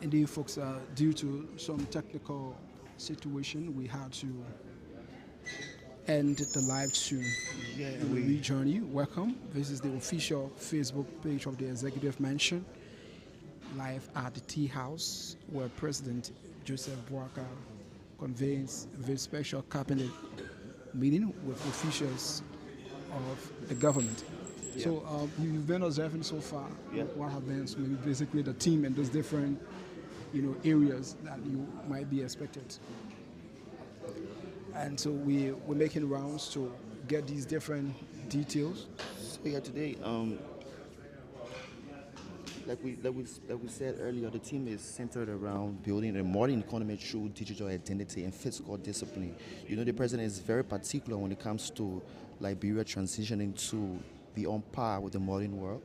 Indeed, folks, due to some technical situation, we had to end the live stream. Yeah, We will we. rejoin you. Welcome. This is the official Facebook page of the Executive Mansion, live at the Tea House, where President Joseph Boakai convenes this special cabinet meeting with officials of the government. Yeah, So you've been observing so far yeah. what have been maybe basically the team and those different areas that you might be expected. And so we're making rounds to get these different details. So yeah, today, like we said earlier, the team is centered around building a modern economy through digital identity and fiscal discipline. You know, the president is very particular when it comes to Liberia transitioning to be on par with the modern world.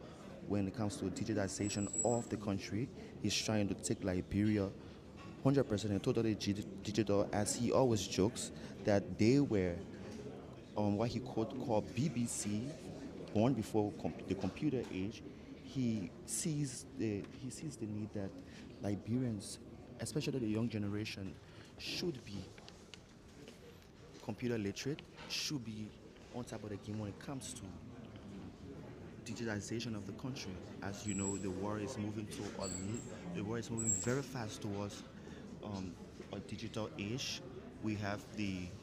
When it comes to digitization of the country, he's trying to take Liberia 100% totally digital, as he always jokes that they were on what he called BBC, born before the computer age. He sees the need that Liberians, especially the young generation, should be computer literate, should be on top of the game when it comes to digitalization of the country. As you know, the world is moving very fast towards um, a digital age. We have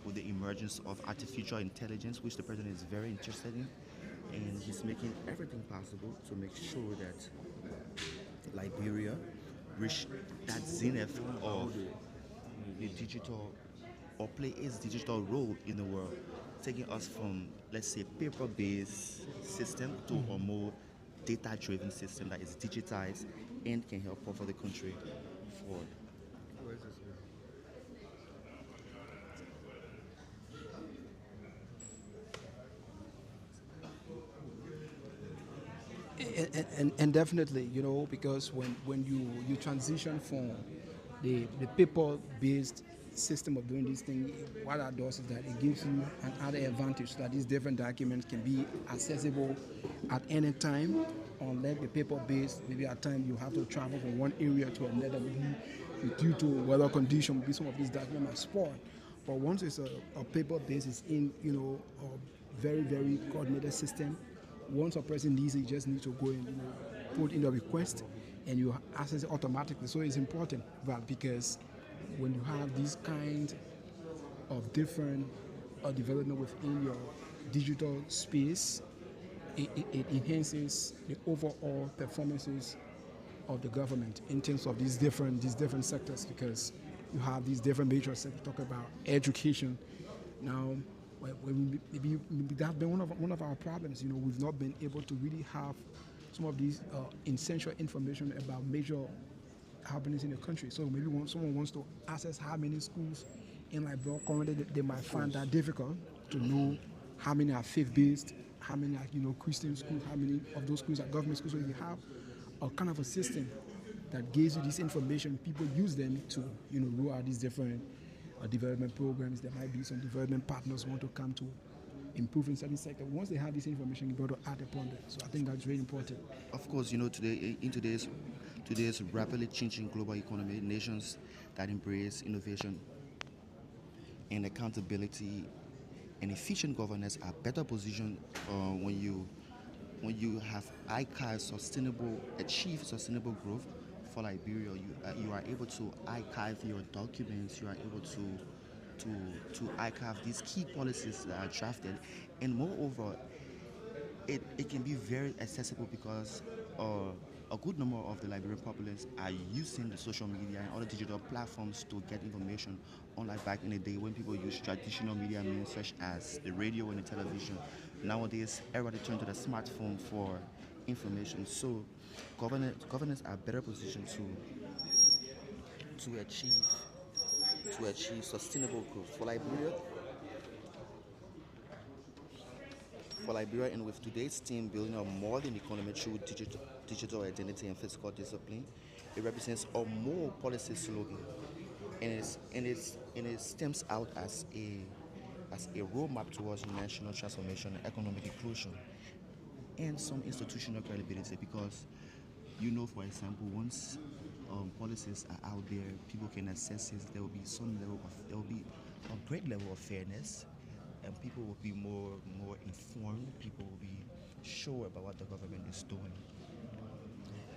with the emergence of artificial intelligence, which the president is very interested in, and he's making everything possible to make sure that Liberia reach that zenith of the digital or play its digital role in the world, taking us from, let's say, paper-based system to a more data-driven system that is digitized and can help propel the country forward. And definitely, because when you transition from the paper-based system of doing this thing, what that does is that it gives you an added advantage that these different documents can be accessible at any time. Unlike the paper-based, maybe at times you have to travel from one area to another, maybe due to weather condition, maybe some of these documents are spoiled. But once it's a paper-based, it's in a very very coordinated system. Once a person needs it, you just need to go and put in a request, and you access it automatically. So it's important, Val, because when you have these kind of different development within your digital space, it enhances the overall performances of the government in terms of these different sectors, because you have these different major sectors. Talk about education now. Maybe that's been one of our problems. We've not been able to really have some of these essential information about major happenings in the country. So maybe when someone wants to access how many schools in Liberia currently, they might find that difficult to know how many are faith-based, how many are Christian schools, how many of those schools are government schools. So if you have a kind of a system that gives you this information, people use them to roll out these different development programs. There might be some development partners who want to come to improve in certain sector. Once they have this information, you got to add upon that. So I think that's very important. Of course, today in today's rapidly changing global economy, nations that embrace innovation and accountability and efficient governance are better positioned when you have achieve sustainable growth. For Liberia, you are able to archive your documents. You are able to archive these key policies that are drafted, and moreover, it can be very accessible because a good number of the Liberian populace are using the social media and other digital platforms to get information, unlike back in the day when people used traditional media means such as the radio and the television. Nowadays, everybody turns to the smartphone for information. So, governors are better positioned to achieve to achieve sustainable growth for Liberia, and with today's team building a modern economy through digital identity and fiscal discipline, it represents a more policy slogan, and it stems out as a roadmap towards national transformation and economic inclusion and some institutional credibility because for example, once policies are out there. People can assess it. There will be a great level of fairness, and people will be more informed. People will be sure about what the government is doing.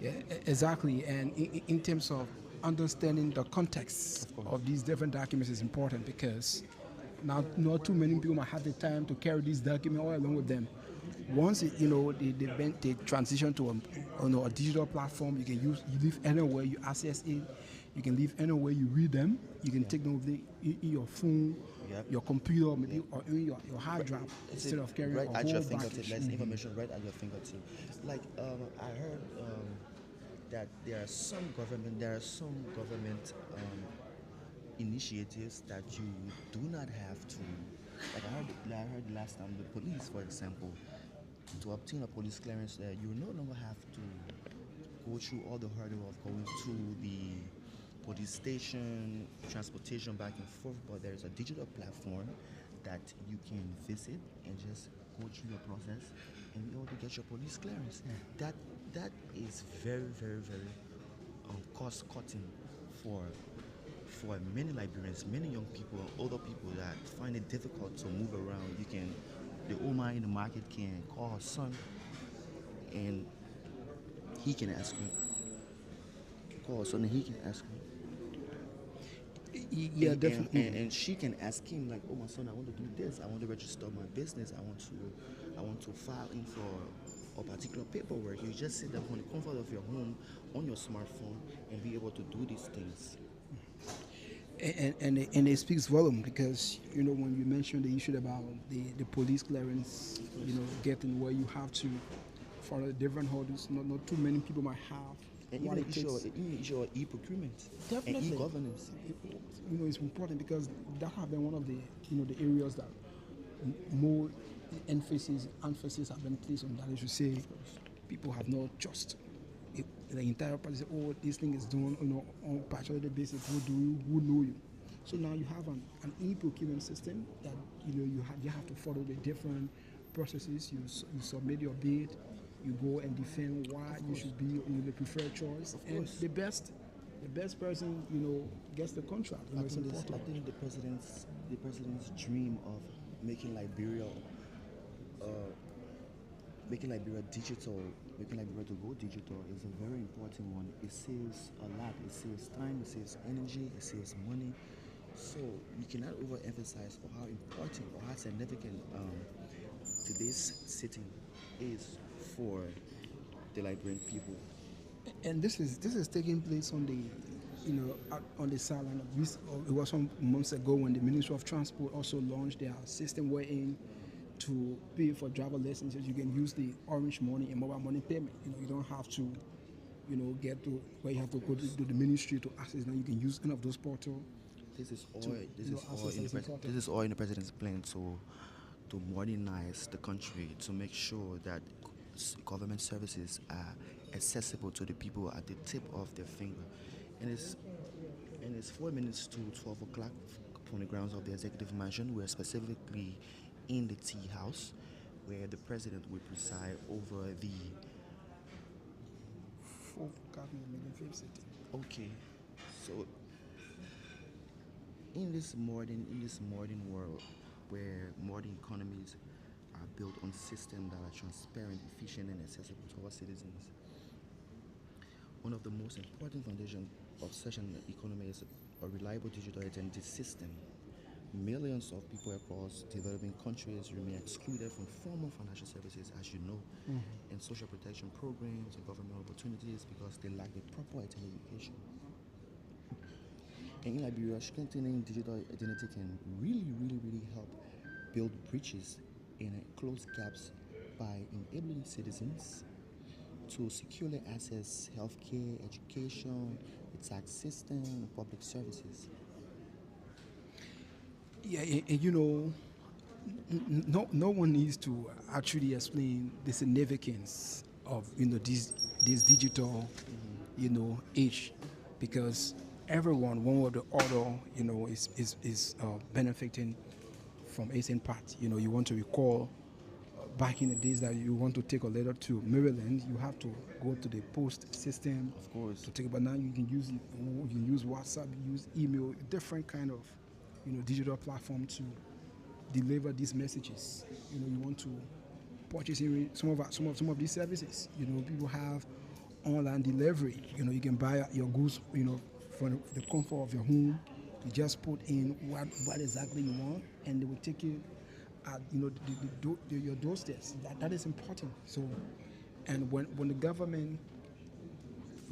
Yeah, exactly. And in terms of understanding the context Of course. of these different documents is important because now not too many people might have the time to carry these documents all along with them. Once they transition to a digital platform, you can use you live anywhere, you access it. You can live anywhere, you read them. You can Yeah. take them with in your phone, Yep. your computer, maybe, Yep. or in your hard drive It's instead of carrying right a at your whole fingertip. package. There's information right at your fingertip. Like I heard that there are some government initiatives that you do not have to. I heard last time the police, for example, to obtain a police clearance, you no longer have to go through all the hurdle of going to the police station, transportation back and forth, but there's a digital platform that you can visit and just go through your process and be able to get your police clearance. That is very cost cutting for many Liberians, many young people, older people that find it difficult to move around. The old man in the market can call her son and he can ask her, call her son and he can ask her. Yeah, definitely. And she can ask him like, oh my son, I want to do this. I want to register my business. I want to file in for a particular paperwork. You just sit there on the comfort of your home on your smartphone and be able to do these things. And it speaks volume because when you mentioned the issue about the police clearance, getting where you have to follow the different hurdles, not too many people might have And what even it takes. the issue of e-procurement and Definitely. e-governance. It's important because that have been one of the the areas that more emphasis have been placed on that. As you say, people have not just the entire process. Oh, this thing is done on a particular basis. Who know you? So now you have an e-procurement system that you have to follow the different processes. You submit your bid, you go and defend why you should be the preferred choice, and the best person gets the contract. It's important. I think the president's dream of making Liberia uh, making Liberia to go digital is a very important one. It saves a lot. It saves time. It saves energy. It saves money. So we cannot overemphasize how important or how significant today's sitting is for the Liberian people. And this is taking place on the on the sideline of this. It was some months ago when the Ministry of Transport also launched their system wherein to pay for driver licenses you can use the orange money and mobile money payment. You don't have to get to where you have to go to the ministry to access. Now you can use any of those portals. This is all in the president's plan to modernize the country, to make sure that government services are accessible to the people at the tip of their finger. And it's 4 minutes to 12 o'clock from the grounds of the executive mansion. We are specifically in the tea house, where the president will preside over the. Okay, so in this modern world, where modern economies are built on systems that are transparent, efficient, and accessible to our citizens, one of the most important foundations of such an economy is a reliable digital identity system. Millions of people across developing countries remain excluded from formal financial services, as you know, and social protection programs and government opportunities because they lack the proper education. And in Liberia, strengthening digital identity can really help build bridges and close gaps by enabling citizens to securely access healthcare, education, the tax system, and public services. Yeah, and no one needs to actually explain the significance of this digital age, because everyone one way or the other is benefiting from it in part. You want to recall back in the days that you want to take a letter to Maryland, you have to go to the post system Of course. to take it. But now you can use WhatsApp, you use email, different kind of digital platform to deliver these messages. You want to purchase some of these services. People have online delivery. You can buy your goods. From the comfort of your home. You just put in what exactly you want, and they will take it at your doorsteps. That is important. So, and when the government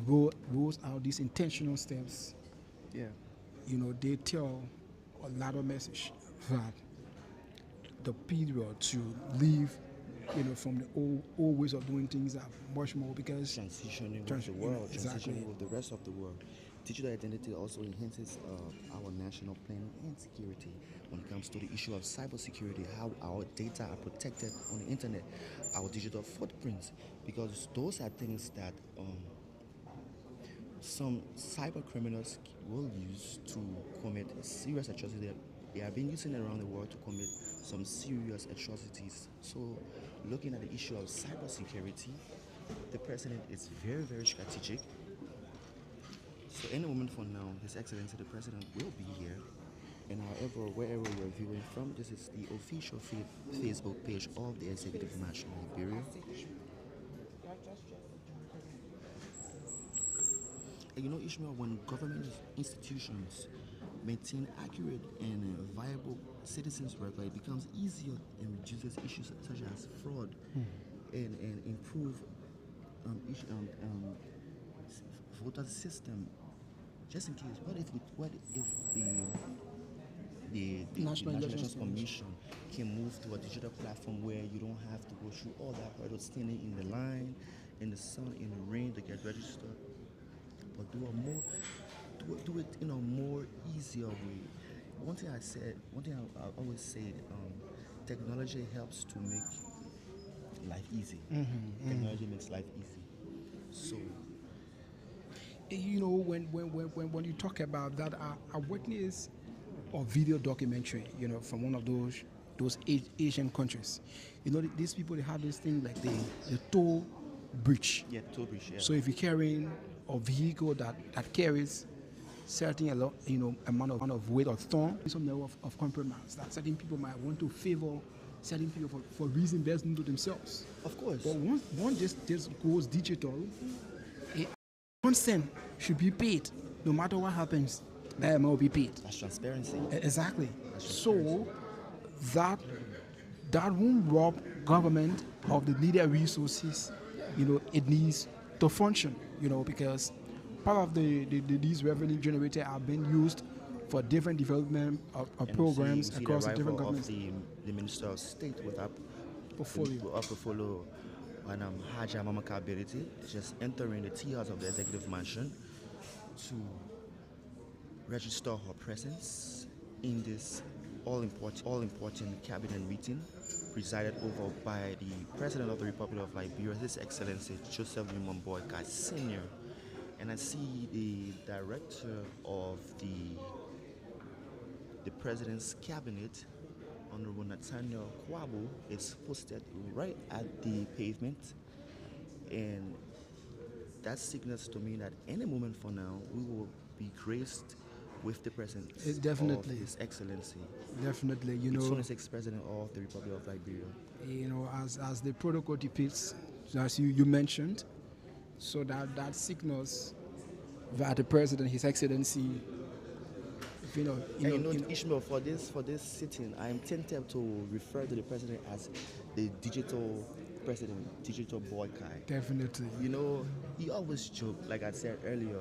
rolls out these intentional steps, Yeah. they tell a lot of message that the period to leave, from the old ways of doing things are much more because Transitioning with the world, exactly. transitioning with the rest of the world. Digital identity also enhances our national planning and security when it comes to the issue of cybersecurity, how our data are protected on the internet, our digital footprints, because those are things that some cyber criminals will use to commit serious atrocities. They are being used around the world to commit some serious atrocities. So, looking at the issue of cybersecurity, the president is very, very strategic. So, any moment from now, His Excellency the President will be here. And however, wherever you're viewing from, this is the official Facebook page of the Executive Mansion of Liberia. And Ishmael, when government institutions maintain accurate and viable citizens' work, it becomes easier and reduces issues such as fraud and improve voter system. Just in case, what if the National National Elections Elections Commission can move to a digital platform where you don't have to go through all that hurdle standing in the line, in the sun, in the rain to get registered, but do it in a more easier way. One thing I always say, technology helps to make life easy. Technology makes life easy. So when you talk about that, I witnessed a video documentary, from one of those Asian countries. These people, they have this thing like the toll bridge. yeah, toll bridge, yeah. So if you're carrying a vehicle that carries certain amount of weight or ton, some level of compromise that certain people might want to favor certain people for reasons best known to themselves. Of course. But once this goes digital, consent should be paid. No matter what happens, that will be paid. That's transparency. Exactly. That's So that won't rob government of the needed resources. It needs to function. Because part of these revenue generated are being used for different development of And programs we see across the the different arrival governments. of the Minister of State with our Portfolio. and Haja Mamaka ability, just entering the tiers of the Executive Mansion to register her presence in this all important cabinet meeting presided over by the President of the Republic of Liberia, His Excellency Joseph Boakai Sr. And I see the director of the President's Cabinet, Honorable Nathaniel Kwabo, is posted right at the pavement, and that signals to me that any moment from now we will be graced with the presence Definitely. of His Excellency, Definitely, the 26th President of the Republic of Liberia. as the protocol depicts, as you mentioned, so that signals that the president, His Excellency, Ishmael, for this sitting, I am tempted to refer to the president as the digital president, digital Boakai. definitely. He always joked, like I said earlier,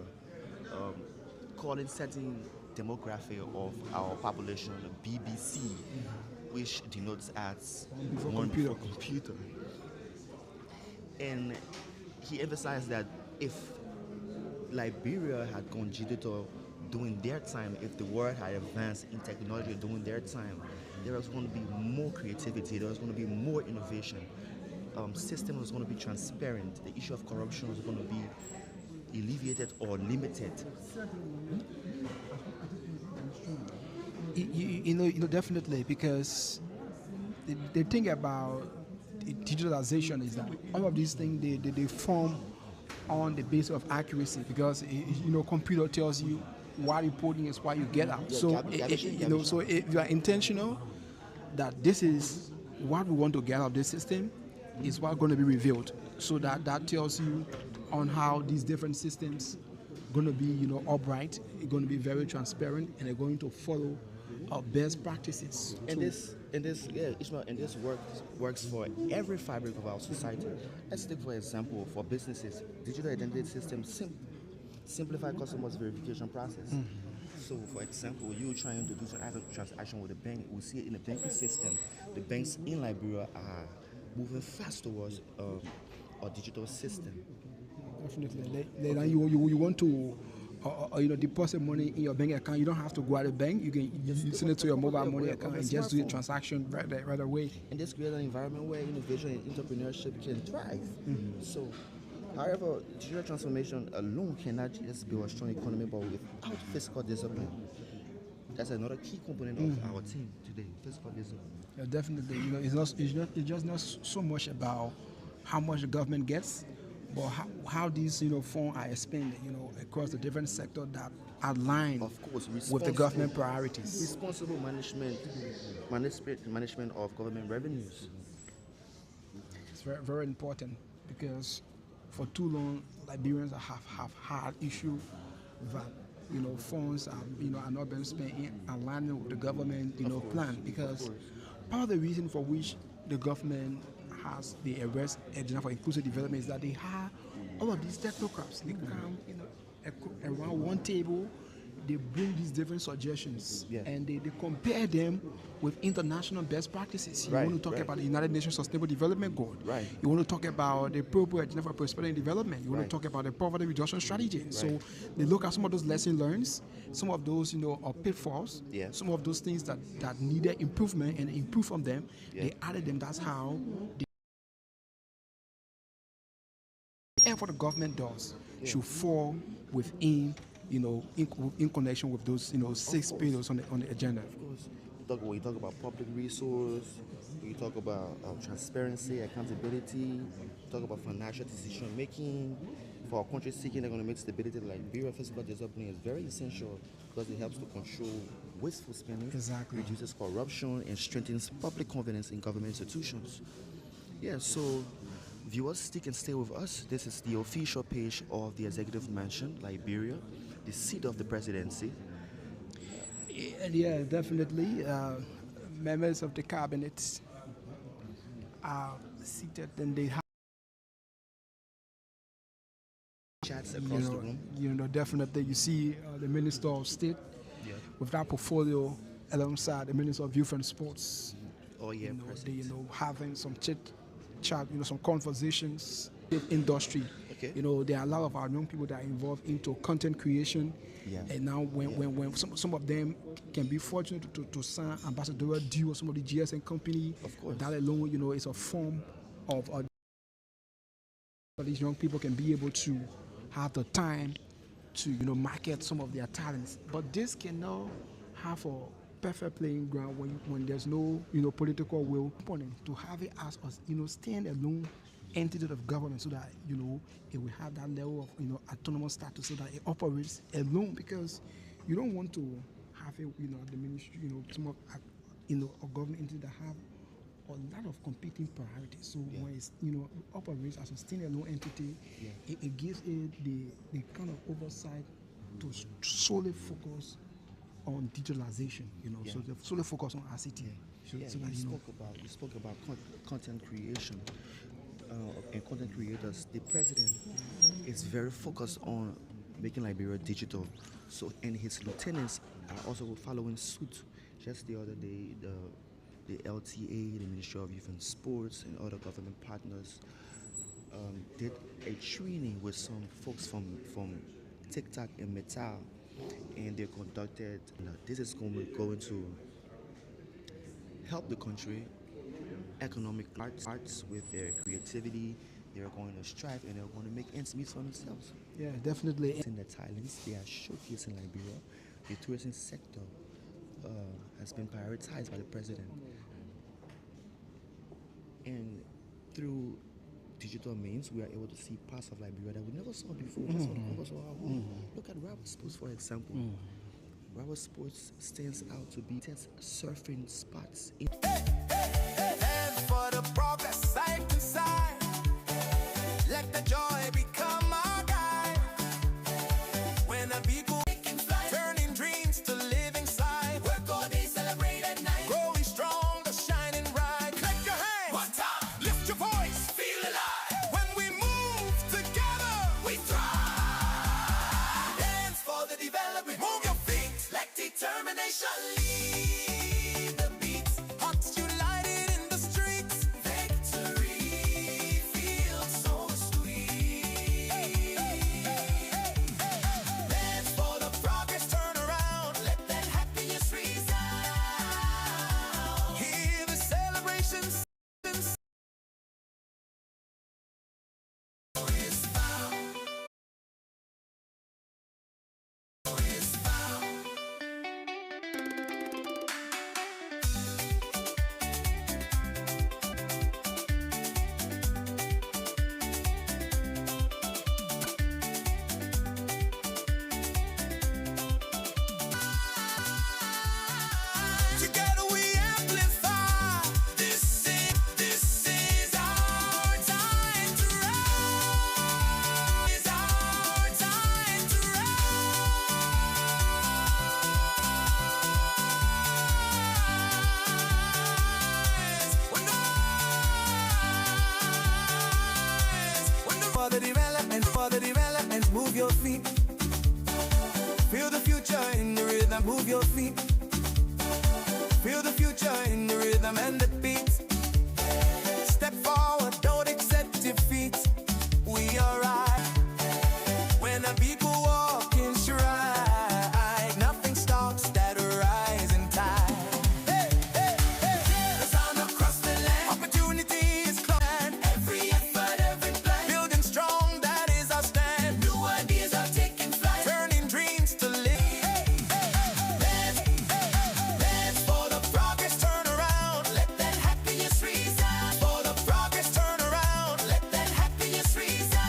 calling certain demography of our population the BBC, which denotes as One before computer. And he emphasized that if Liberia had gone digital during their time, if the world had advanced in technology during their time, there was going to be more creativity, there was going to be more innovation. System was going to be transparent. The issue of corruption was going to be alleviated or limited. Definitely, because the thing about digitalization is that all of these things they form on the basis of accuracy because computer tells you what you put in is what you get out. Yeah, So garbage in, you know, garbage so out. if you are intentional that this is what we want to get out of this system, is what's going to be revealed. So that tells you on how these different systems going to be upright, going to be very transparent, and they're going to follow best practices. Ishmael, and this works for every fabric of our society. Let's take for example for businesses, digital identity systems simplify customers verification process. So, for example, you trying to do some transaction with a bank, we see it in the banking system. The banks in Liberia are moving fast towards a digital system. Definitely. Later, Okay. you want to deposit money in your bank account. You don't have to go out of the bank. You can you send it to your mobile money account and just do the transaction right away. And this creates an environment where innovation and entrepreneurship can thrive. So, however, digital transformation alone cannot just build a strong economy, but without fiscal discipline, that's another key component of our team today. Fiscal discipline. Yeah, definitely. It's just not so much about how much the government gets, but how these funds are expended across the different sectors that align Of course, with the government priorities. responsible management of government revenues. It's very very important because for too long Liberians have had issue that funds are not being spent in alignment with the government plan because part of the reason for which the government has the arrest agenda for inclusive development is that they have all of these technocrats. They come around one table, they bring these different suggestions Yeah. and they compare them with international best practices. You Right, want to talk right. about the United Nations Sustainable Development Goal. Right. You want to talk about the Purple Agenda for Prosperity and Development. You want Right. to talk about the poverty reduction strategy. So they look at some of those lessons learned, some of those are pitfalls, Yeah. some of those things that needed improvement and improve from them. Yeah. They added them. That's how the effort the government does should fall within in connection with those six pillars on the agenda. Of course, you talk about public resource, you talk about transparency, accountability, you talk about financial decision making. For our country seeking economic stability, like Liberia fiscal discipline is very essential because it helps to control wasteful spending, Exactly. reduces corruption, and strengthens public confidence in government institutions. Yeah, so viewers, stick and stay with us. This is the official page of the Executive Mansion, Liberia, the seat of the presidency. Yeah, definitely. Members of the cabinet are seated and they have Chats across the room. definitely you see the Minister of State Yeah. with that portfolio alongside the Minister of Youth and Sports. Oh yeah, They present. having some chit chat, some conversations in industry. Okay. There are a lot of our young people that are involved into content creation. Yeah. And now when some of them can be fortunate to sign ambassadorial deal with some of the GSM company, Of course. that alone, is a form of these young people can be able to have the time to market some of their talents. But this cannot have a perfect playing ground when there's no political will to have it as a stand alone entity of government so that it will have that level of autonomous status so that it operates alone because you don't want to have it the ministry some of a government entity that have a lot of competing priorities. So when it's operates as a standalone entity, it gives it the kind of oversight to solely focus on digitalization. So they solely focus on ICT. So that, You spoke about content creation and content creators. The president is very focused on making Liberia digital. So and his lieutenants are also following suit. Just the other day, the LTA, the Ministry of Youth and Sports, and other government partners did a training with some folks from TikTok and Metal, and they conducted. This is going to help the country economic arts with their creativity. They're going to strive and they're going to make ends meet for themselves. yeah, definitely. In the Thailands, they are showcasing Liberia. The tourism sector has been prioritized by the president. And through digital means, we are able to see parts of Liberia that we never saw before. Just saw the Congo our home. Look at Rawa Sports, for example. Rawa Sports stands out to be test surfing spots. And for the progress side to side, let the joy become our guide. When the people turning dreams to living sight, work all day, celebrate at night, growing stronger, shining bright. Clap your hands, one time, lift your voice, feel alive. When we move together, we thrive. Dance for the development, move your feet, like determination. Lead the beat, hearts united in the streets. Victory feels so sweet. Dance for the progress, turn around, let that happiness resound. Hear the celebrations. Is found. Is found. Together we amplify. This is our time to rise. It's our time to rise. For the development, move your feet. Feel the future in the rhythm, move your feet. Feel the future in the rhythm and the beat. Step forward, don't accept defeat. We are right. When the people walk in stride, nothing stops that rising tide. Hey, hey, hey. The sound across the land. Opportunity is close. Every effort, every plan. Building strong, that is our stand. New ideas are taking flight. Turning dreams to live. Dance for the progress, turn around, let that happiness resound. For the progress, turn around, let that happiness resound.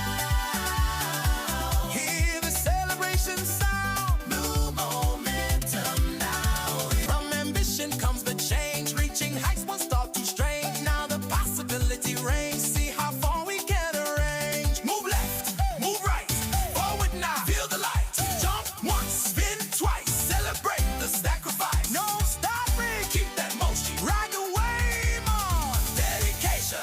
Hear the celebration sound, new momentum now. From ambition comes the change, reaching heights won't start too strange. Now the possibility reigns, see how far we can arrange. Move left, move right, forward now, feel the light. Jump once, spin twice, celebrate the sacrifice. No stopping, keep that motion, ride the wave on. Dedication.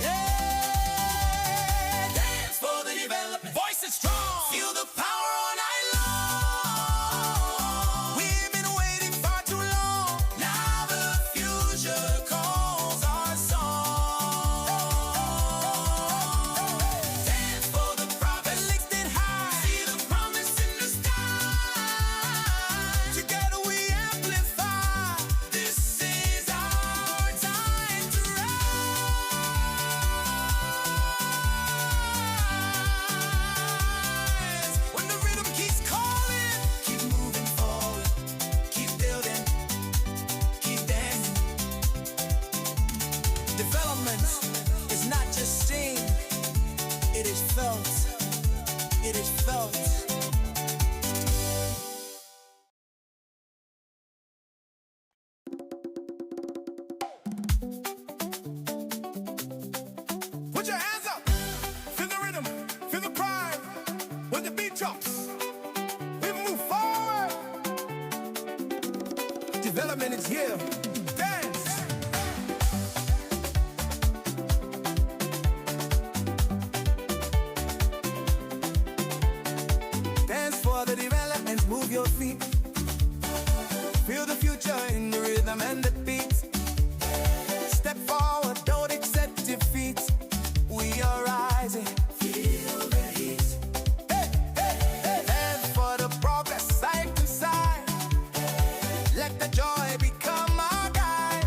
Yeah, dance for the development. Voice is strong. Feel the power all night long. We've been waiting far too long. Now the future calls our song. Dance for the progress, lifted high. See the promise in the sky. Together we amplify. This is our time to rise. When the rhythm keeps calling, keep moving forward, keep building, keep dancing. Development is not just seen, it is felt. It is felt. Put your hands up. Feel the rhythm. Feel the pride. When the beat drops, we move forward. Development is here. Dance. Dance for the development. Move your feet. Feel the future in the rhythm and the beat. Step forward, don't accept defeat. We are rising. Feel the heat. Hey, hey, hey. Dance for the progress, side to side. Let the joy become our guide.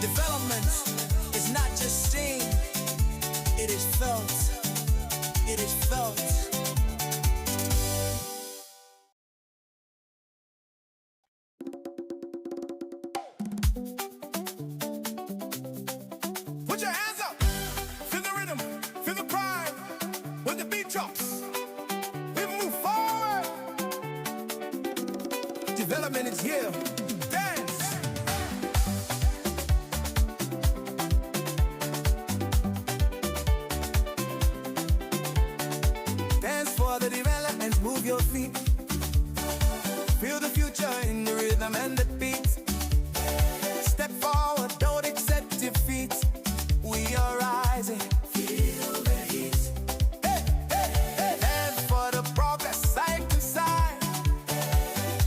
Development is not just seen, it is felt. It is felt. Put your hands up. Feel the rhythm. Feel the pride. When the beat drops, we move forward. Development is here. Dance. Dance for the development. Move your feet. Feel the future in the rhythm and the beat. Step forward, don't accept defeat. We are rising. Feel the heat. Hey, hey, hey. Dance for the progress, side to side.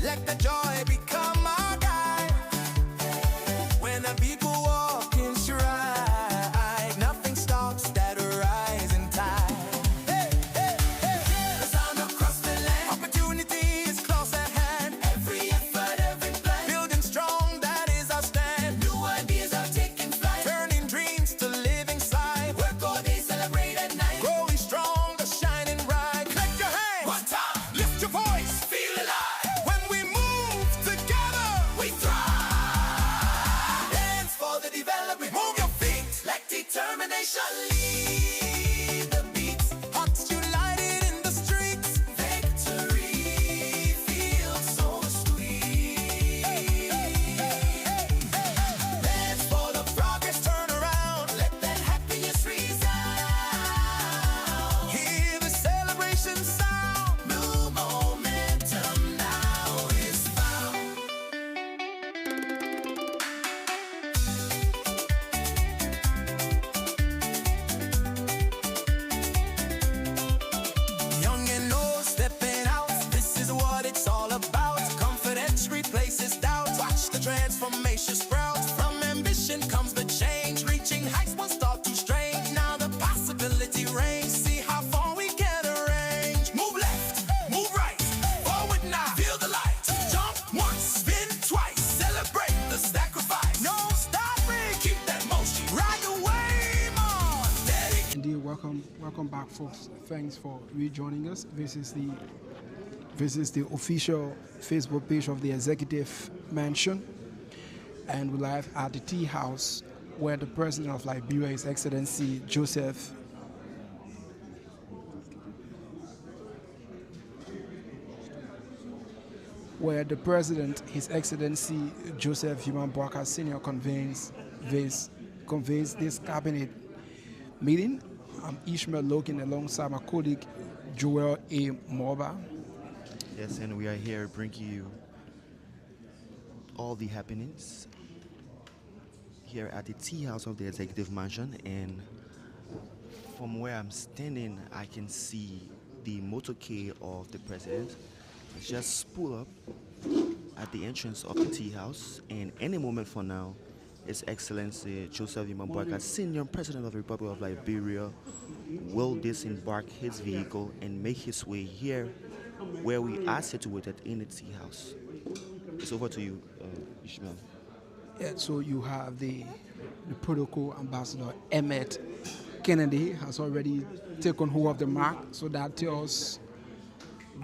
Let the joy become our guide. When the people walk in stride, nothing stops that rising tide. Hey, hey, hey. The sound across the land. Opportunity is close at hand. Every effort, every plan. Building strong, that is our stand. New ideas are taking flight. Turning dreams to living sight. Work all day, celebrate at night. Growing stronger, shining bright. Clap your hands. One time. Lift your voice. Feel alive. When we move together, we thrive. Dance for the development. Move your feet. Like determination. Lead the beat. Hearts united in the streets. Victory feels so sweet. Dance for the progress. Turn around. Let that happiness resound. Hear the celebration sound. New momentum now is found. Young and old stepping out. This is what it's all about. Confidence replaces doubt. Watch the transformation sprout. From ambition comes the change. Reaching heights will start to strange. Now the possibility reigns. See how far we can arrange. Move left, move right. Forward now. Feel the light. Jump once, spin twice. Celebrate the sacrifice. No stopping. Keep that motion. Ride the wave on. Dedicated. Indeed, welcome back, folks. Thanks for rejoining us. This is the official Facebook page of the Executive Mansion, and we're live at the Tea House, where the President of Liberia, His Excellency Joseph Human Boakai Senior convenes this cabinet meeting. I'm Ishmael Lokin alongside my colleague Joel A. Morba. Yes, and we are here bringing you all the happenings here at the Tea House of the Executive Mansion. And from where I'm standing, I can see the motorcade of the President. It's just pull up at the entrance of the Tea House, and any moment from now, His Excellency Joseph Boakai, Senior President of the Republic of Liberia, will disembark his vehicle and make his way here where we are situated in the Tea House. It's over to you, Ishmael. Yeah, so you have the protocol ambassador Emmett Kennedy has already taken hold of the mark, so that tells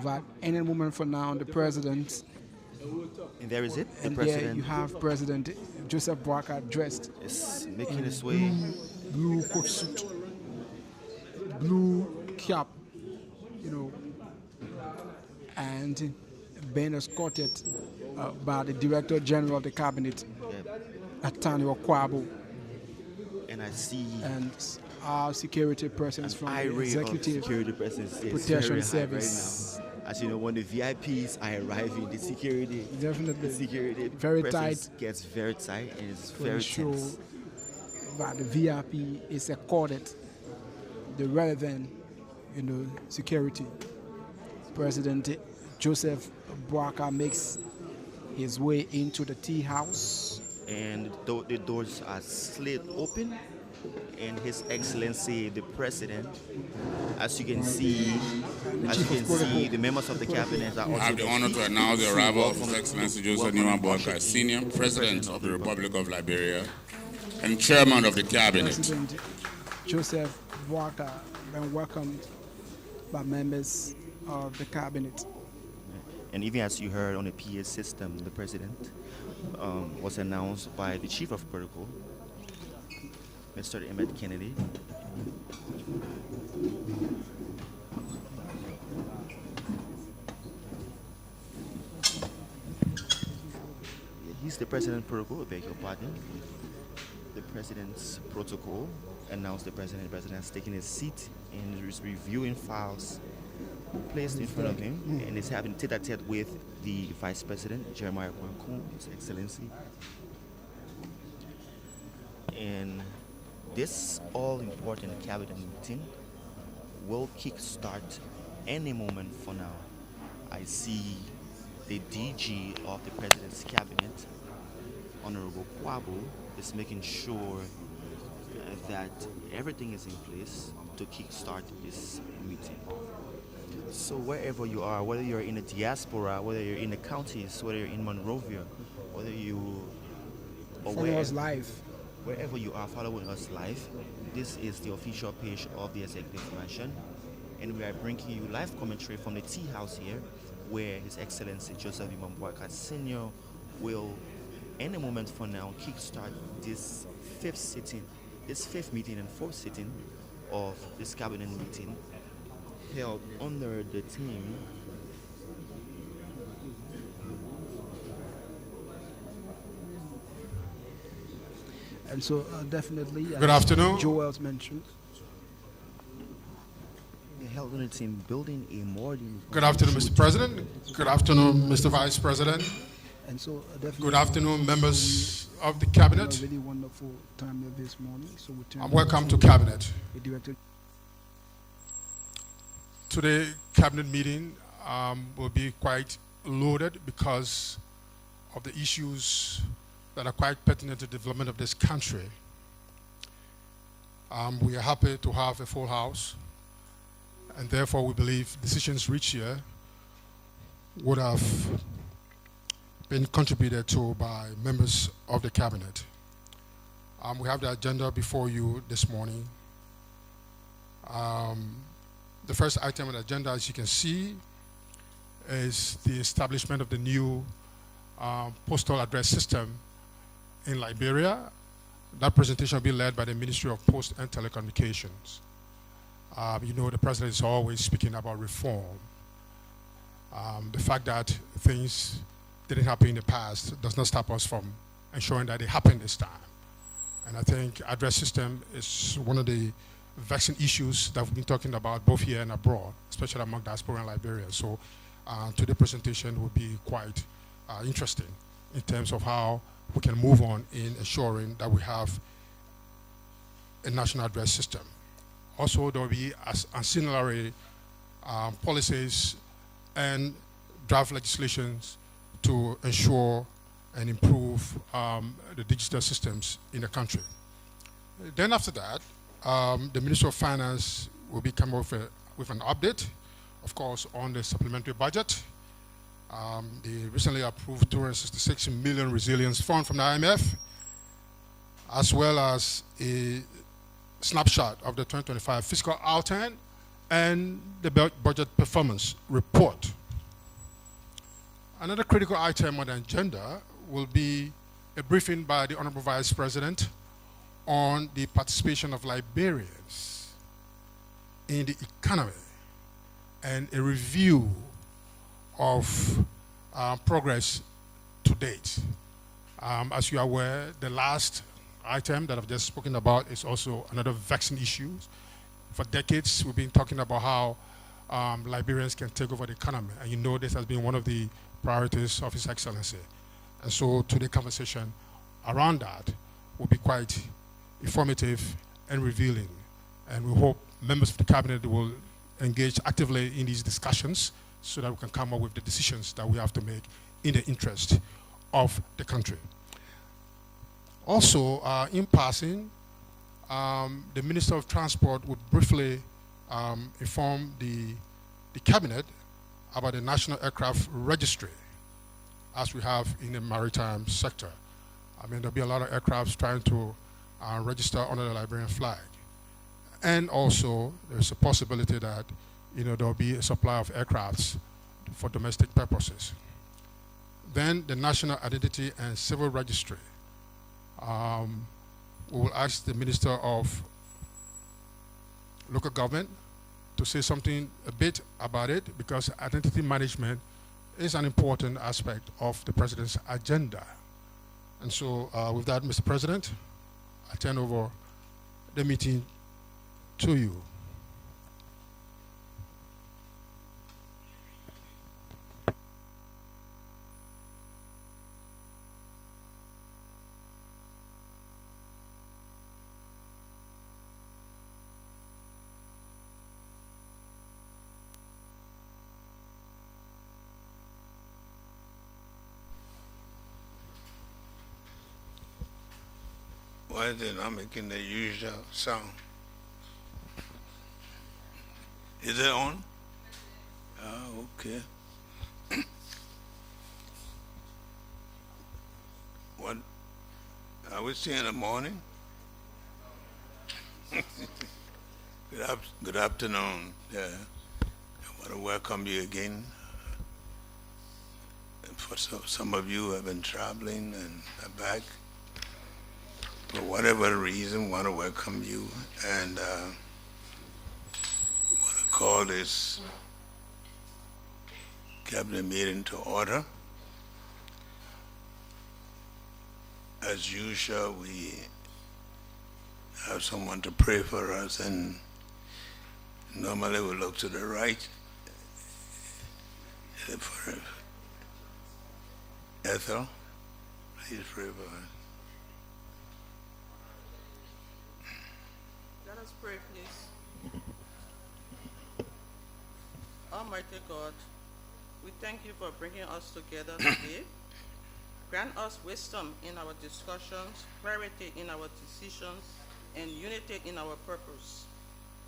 that any moment from now the President. And there is it, the and President. there you have President Joseph Boakai dressed is making his way. Blue coat suit, blue cap, and being escorted by the Director General of the Cabinet, Atani Okwabo. And I see and our security presence from the Executive security presence Protection Service. Right now. As you know, when the VIPs are arriving, the security very presence tight, gets very tight, and it's very tense. But the VIP is accorded the relevant, security. President Joseph Boakai makes his way into the Tea House, and the doors are slid open, and His Excellency the President, as you can see, the members of the cabinet are also. I have the honor to announce the arrival of His Excellency Joseph Boakai, Senior President of the Republic of Liberia. and Chairman of the Cabinet. President Joseph Boakai been welcomed by members of the cabinet. And even as you heard on the PA system, the president was announced by the chief of protocol, Mr. Emmett Kennedy. He's the president protocol, I beg your pardon. The president's protocol announced the president. The president has taken his seat and is reviewing files placed in front of him, and is having tete-a-tete with the vice president, Jeremiah Kwankun, His Excellency. And this all-important cabinet meeting will kickstart any moment for now. I see the DG of the President's Cabinet, Honorable Kwabo, is making sure that everything is in place to kickstart this meeting. So wherever you are, whether you're in the diaspora, whether you're in the counties, whether you're in Monrovia, whether you or Follow us live. wherever you are following us live, this is the official page of the Executive Mansion, and we are bringing you live commentary from the Tea House here, where His Excellency Joseph Boakai Sr. will, any moment from now, kickstart this fifth meeting and fourth sitting of this cabinet meeting held under the theme And so definitely, Good afternoon. Joel's mentioned. held under the theme building a modern. Good afternoon, Mr. President. Good afternoon, Mr. Vice President. And so definitely. Good afternoon, members of the A Cabinet. really wonderful time here this morning. So we turn Welcome to Cabinet. the director. Today, Cabinet meeting will be quite loaded because of the issues that are quite pertinent to the development of this country. We are happy to have a full house, and therefore we believe decisions reached here would have been contributed to by members of the Cabinet. We have the agenda before you this morning. The first item on the agenda, as you can see, is the establishment of the new postal address system in Liberia. That presentation will be led by the Ministry of Post and Telecommunications. You know, the President is always speaking about reform. The fact that things didn't happen in the past does not stop us from ensuring that they happen this time. And I think address system is one of the vexing issues that we've been talking about both here and abroad, especially among diaspora and Liberians. So today's presentation will be quite interesting in terms of how we can move on in ensuring that we have a national address system. Also, there will be ancillary policies and draft legislations to ensure and improve the digital systems in the country. Then after that, the Minister of Finance will be coming with an update, of course, on the supplementary budget. The recently approved 266 million resilience fund from the IMF, as well as a snapshot of the 2025 fiscal outturn and the budget performance report. Another critical item on the agenda will be a briefing by the Honorable Vice President on the participation of Liberians in the economy and a review of progress to date. As you are aware, the last item that I've just spoken about is also another vexing issue. For decades, we've been talking about how Liberians can take over the economy, and you know this has been one of the priorities of His Excellency. And so today's conversation around that will be quite informative and revealing. And we hope members of the Cabinet will engage actively in these discussions so that we can come up with the decisions that we have to make in the interest of the country. Also, in passing, the Minister of Transport would briefly inform the Cabinet about the National Aircraft Registry, as we have in the maritime sector. I mean, there'll be a lot of aircrafts trying to register under the Liberian flag. And also, there's a possibility that there will be a supply of aircrafts for domestic purposes. Then the National Identity and Civil Registry. We will ask the Minister of Local Government to say something a bit about it, because identity management is an important aspect of the President's agenda. And so with that, Mr. President, I turn over the meeting to you. Why is it not making the usual sound? Is it on? Ah, okay. What are we seeing in the morning? Good afternoon. Yeah. I want to welcome you again. For some of you who have been traveling and are back, for whatever reason, want to welcome you and want to call this cabinet meeting to order. As usual, we have someone to pray for us, and normally we look to the right for Ethel. Please pray for us. Let us pray, please. Almighty God, we thank you for bringing us together today. Grant us wisdom in our discussions, clarity in our decisions, and unity in our purpose.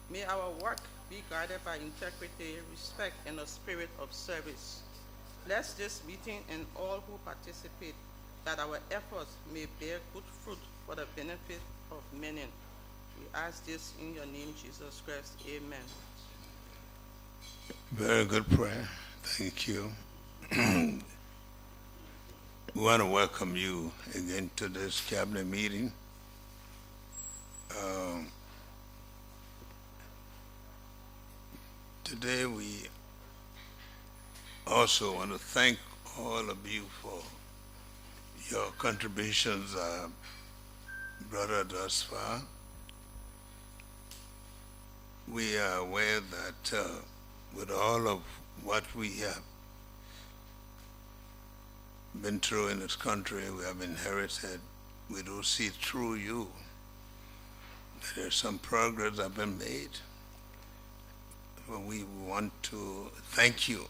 May our work be guided by integrity, respect, and a spirit of service. Bless this meeting and all who participate, that our efforts may bear good fruit for the benefit of many. We ask this in your name, Jesus Christ. Amen. Very good prayer. Thank you. We want to welcome you again to this cabinet meeting. Today we also want to thank all of you for your contributions brought us thus far. We are aware that with all of what we have been through in this country, we have inherited, we do see through you that there's some progress that have been made. But we want to thank you.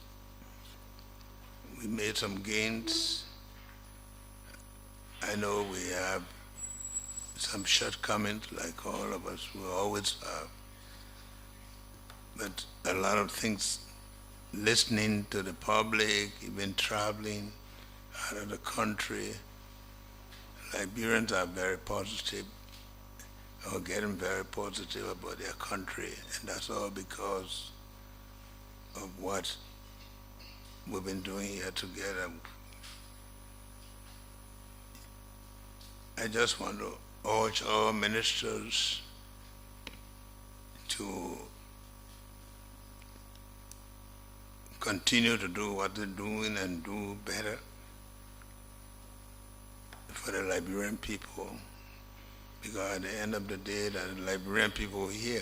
We made some gains. I know we have some shortcomings, like all of us, we always have. But a lot of things, listening to the public, even traveling out of the country, Liberians are very positive, or getting very positive about their country, and that's all because of what we've been doing here together. I just want to urge all ministers to continue to do what they're doing and do better for the Liberian people, because at the end of the day, the Liberian people here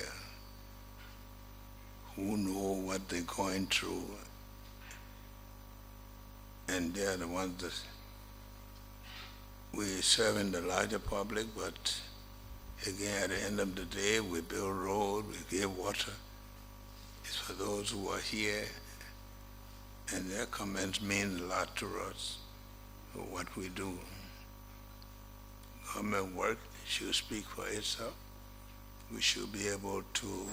who know what they're going through, and they're the ones that we serve in the larger public, but again, at the end of the day, we build road, we give water. It's for those who are here, and their comments mean a lot to us for what we do. Government work should speak for itself. We should be able to,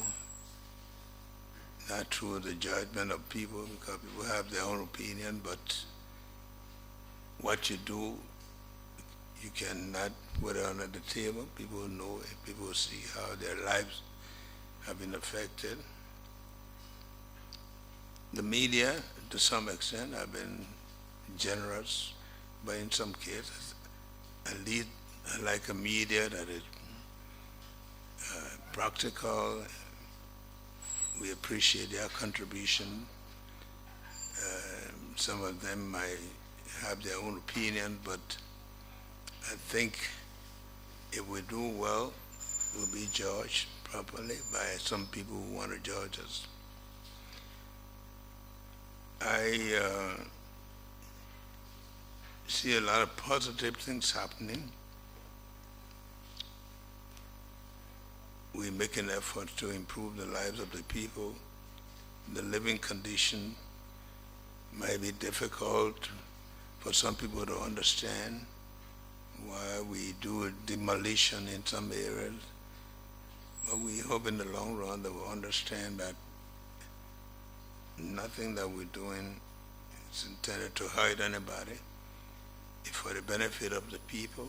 not through the judgment of people, because people have their own opinion, but what you do, you cannot put it under the table. People know it. People see how their lives have been affected. The media, to some extent, have been generous, but in some cases, at least I like a media that is practical. We appreciate their contribution. Some of them might have their own opinion, but I think if we do well, we'll be judged properly by some people who want to judge us. I see a lot of positive things happening. We make an effort to improve the lives of the people. The living condition might be difficult for some people to understand why we do demolition in some areas, but we hope in the long run they will understand that nothing that we're doing is intended to hurt anybody. It's for the benefit of the people,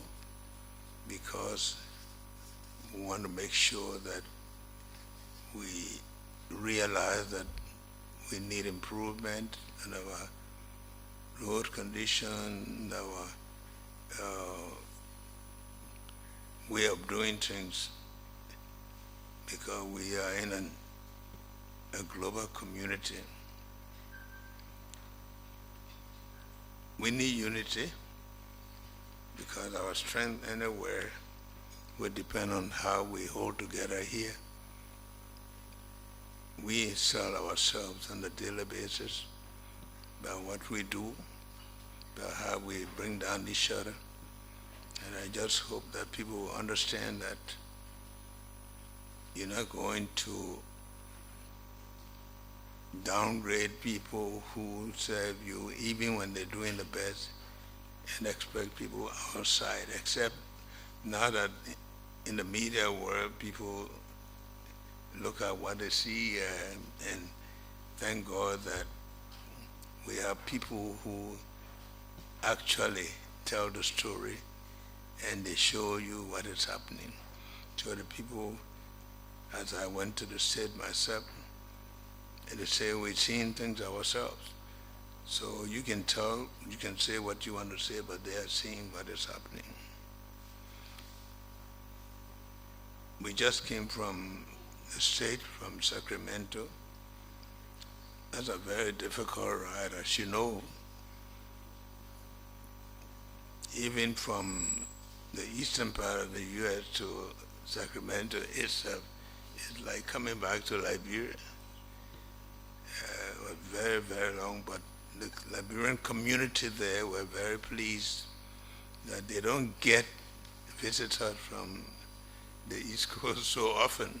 because we want to make sure that we realize that we need improvement in our road condition, our way of doing things, because we are in a global community. We need unity, because our strength anywhere will depend on how we hold together here. We sell ourselves on a daily basis by what we do, by how we bring down each other. And I just hope that people will understand that you're not going to downgrade people who serve you, even when they're doing the best, and expect people outside, except now that in the media world, people look at what they see, and thank God that we have people who actually tell the story and they show you what is happening. So the people, as I went to the state myself, and they say we've seen things ourselves. So you can tell, you can say what you want to say, but they are seeing what is happening. We just came from the state, from Sacramento. That's a very difficult ride, as you know. Even from the eastern part of the U.S. to Sacramento itself, it's like coming back to Liberia. It was very, very long, but the Liberian community there were very pleased that they don't get visitors from the East Coast so often.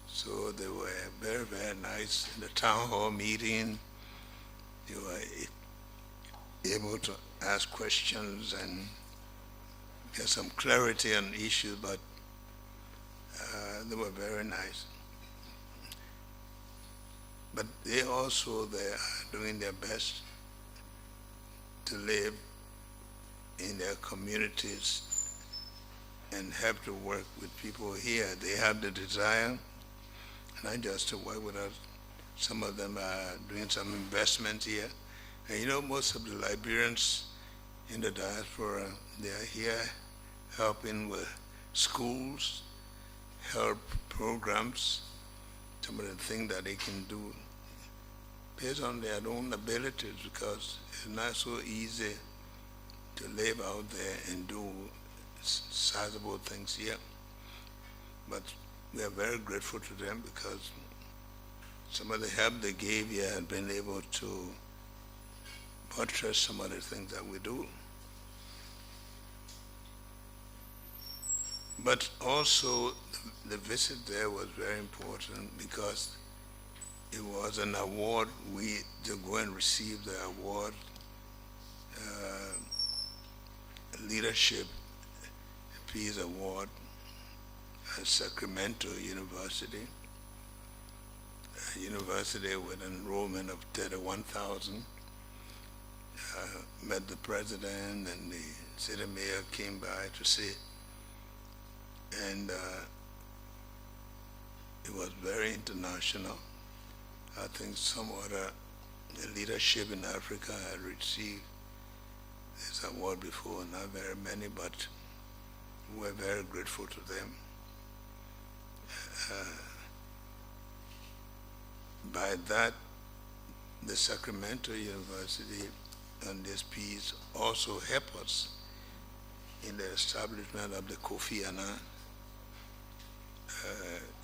So they were very, very nice in the town hall meeting. They were able to ask questions and get some clarity on issues, but they were very nice. But they also are doing their best to live in their communities and have to work with people here. They have the desire, not just to work with us. Some of them are doing some investment here. And you know, most of the Liberians in the diaspora, they are here helping with schools, help programs, some of the things that they can do based on their own abilities, because it's not so easy to live out there and do sizable things here. But we are very grateful to them, because some of the help they gave here has been able to buttress some of the things that we do. But also, the visit there was very important, because it was an award. We to go and receive the award, Leadership Peace Award at Sacramento University, a university with an enrollment of 31,000. met the president and the city mayor came by to see, and it was very international. I think some other leadership in Africa had received this award before, not very many, but we're very grateful to them. By that, the Sacramento University and this piece also helped us in the establishment of the Kofi Annan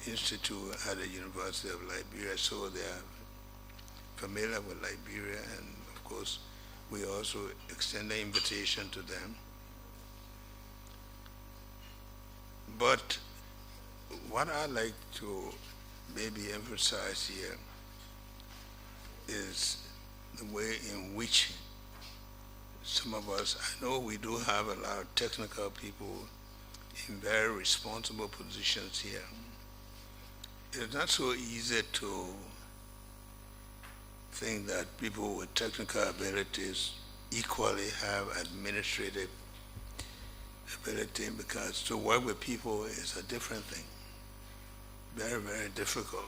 Institute at the University of Liberia, so they are familiar with Liberia, and of course we also extend the invitation to them. But what I like to maybe emphasize here is the way in which some of us, I know we do have a lot of technical people in very responsible positions here. It's not so easy to think that people with technical abilities equally have administrative ability, because to work with people is a different thing. Very, very difficult.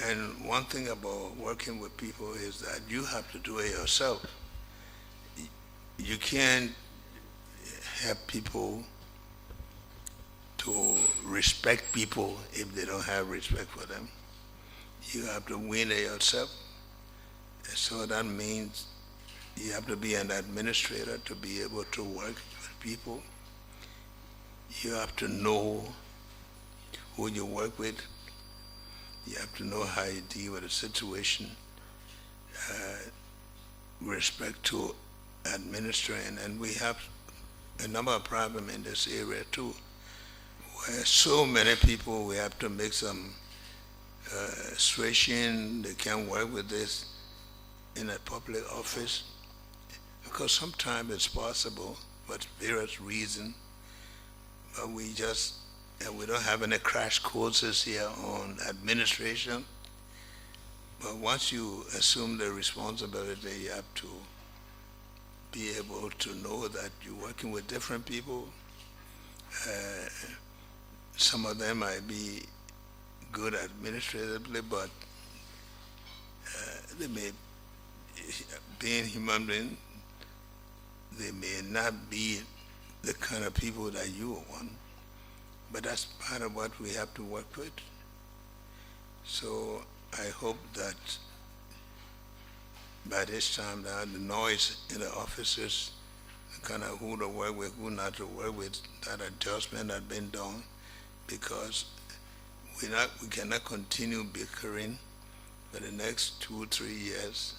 And one thing about working with people is that you have to do it yourself. You can't help people to respect people if they don't have respect for them. You have to win it yourself. So that means you have to be an administrator to be able to work with people. You have to know who you work with. You have to know how you deal with a situation with respect to administering. And we have a number of problems in this area too, where so many people, we have to make some situation, they can't work with this in a public office, because sometimes it's possible, but various reasons, but we don't have any crash courses here on administration. But once you assume the responsibility, you have to be able to know that you're working with different people. Some of them might be good administratively, but they may, being human beings, they may not be the kind of people that you want. But that's part of what we have to work with. So I hope that by this time now the noise in the offices, kind of who to work with, who not to work with, that adjustment has been done, because we cannot continue bickering for the next 2 or 3 years.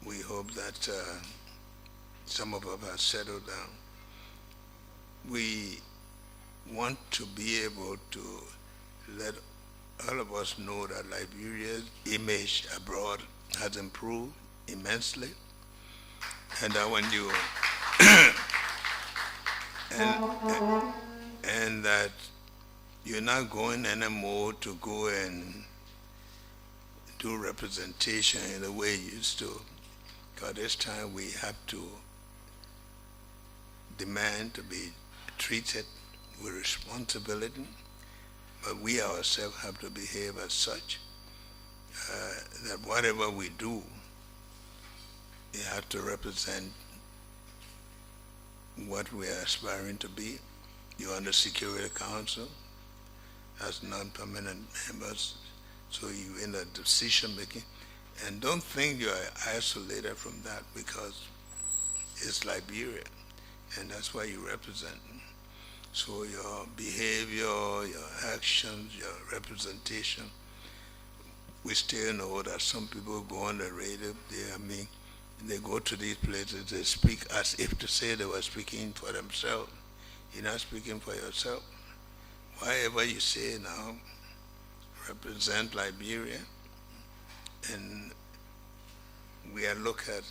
We hope that some of us have settled down. We want to be able to let all of us know that Liberia's image abroad has improved immensely, and that when you and that you're not going anymore to go and do representation in the way you used to, because this time we have to demand to be treated with responsibility, but we ourselves have to behave as such, that whatever we do, it has to represent what we are aspiring to be. You're on the Security Council as non-permanent members, so you're in the decision making, and don't think you are isolated from that, because it's Liberia, and that's why you represent. So your behavior, your actions, your representation, we still know that some people go on the radio, they go to these places, they speak as if to say they were speaking for themselves. You're not speaking for yourself. Whatever you say now represent Liberia, and we are looked at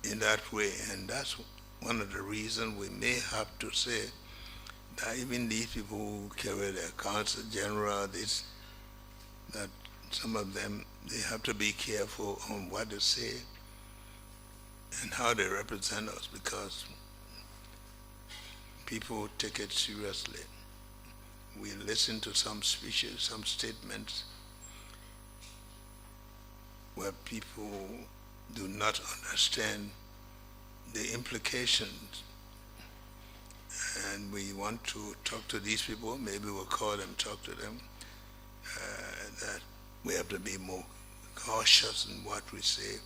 in that way, and that's one of the reasons we may have to say that even these people who carry the council general, that some of them, they have to be careful on what they say and how they represent us, because people take it seriously. We listen to some speeches, some statements where people do not understand the implications, and we want to talk to these people. Maybe we'll call them, talk to them, that we have to be more cautious in what we say.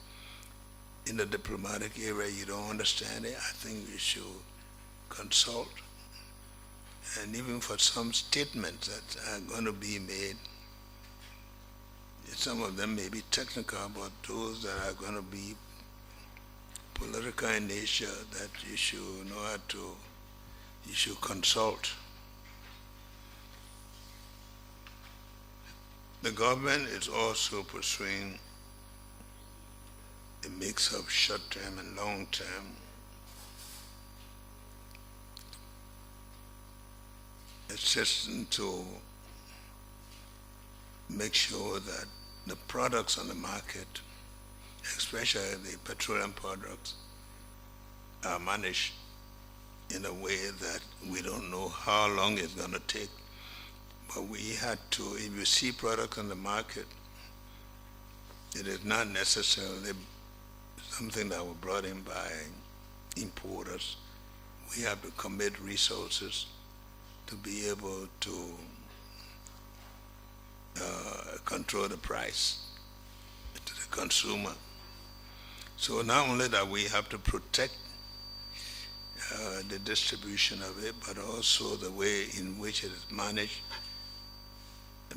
In the diplomatic area, you don't understand it, I think you should consult. And even for some statements that are going to be made, some of them may be technical, but those that are going to be political in nature, that you should know how to, you should consult. The government is also pursuing a mix of short-term and long-term assistance to make sure that the products on the market, especially the petroleum products, are managed in a way that we don't know how long it's going to take. But we had to, if you see products on the market, it is not necessarily something that was brought in by importers. We have to commit resources to be able to control the price to the consumer. So not only that we have to protect the distribution of it, but also the way in which it is managed,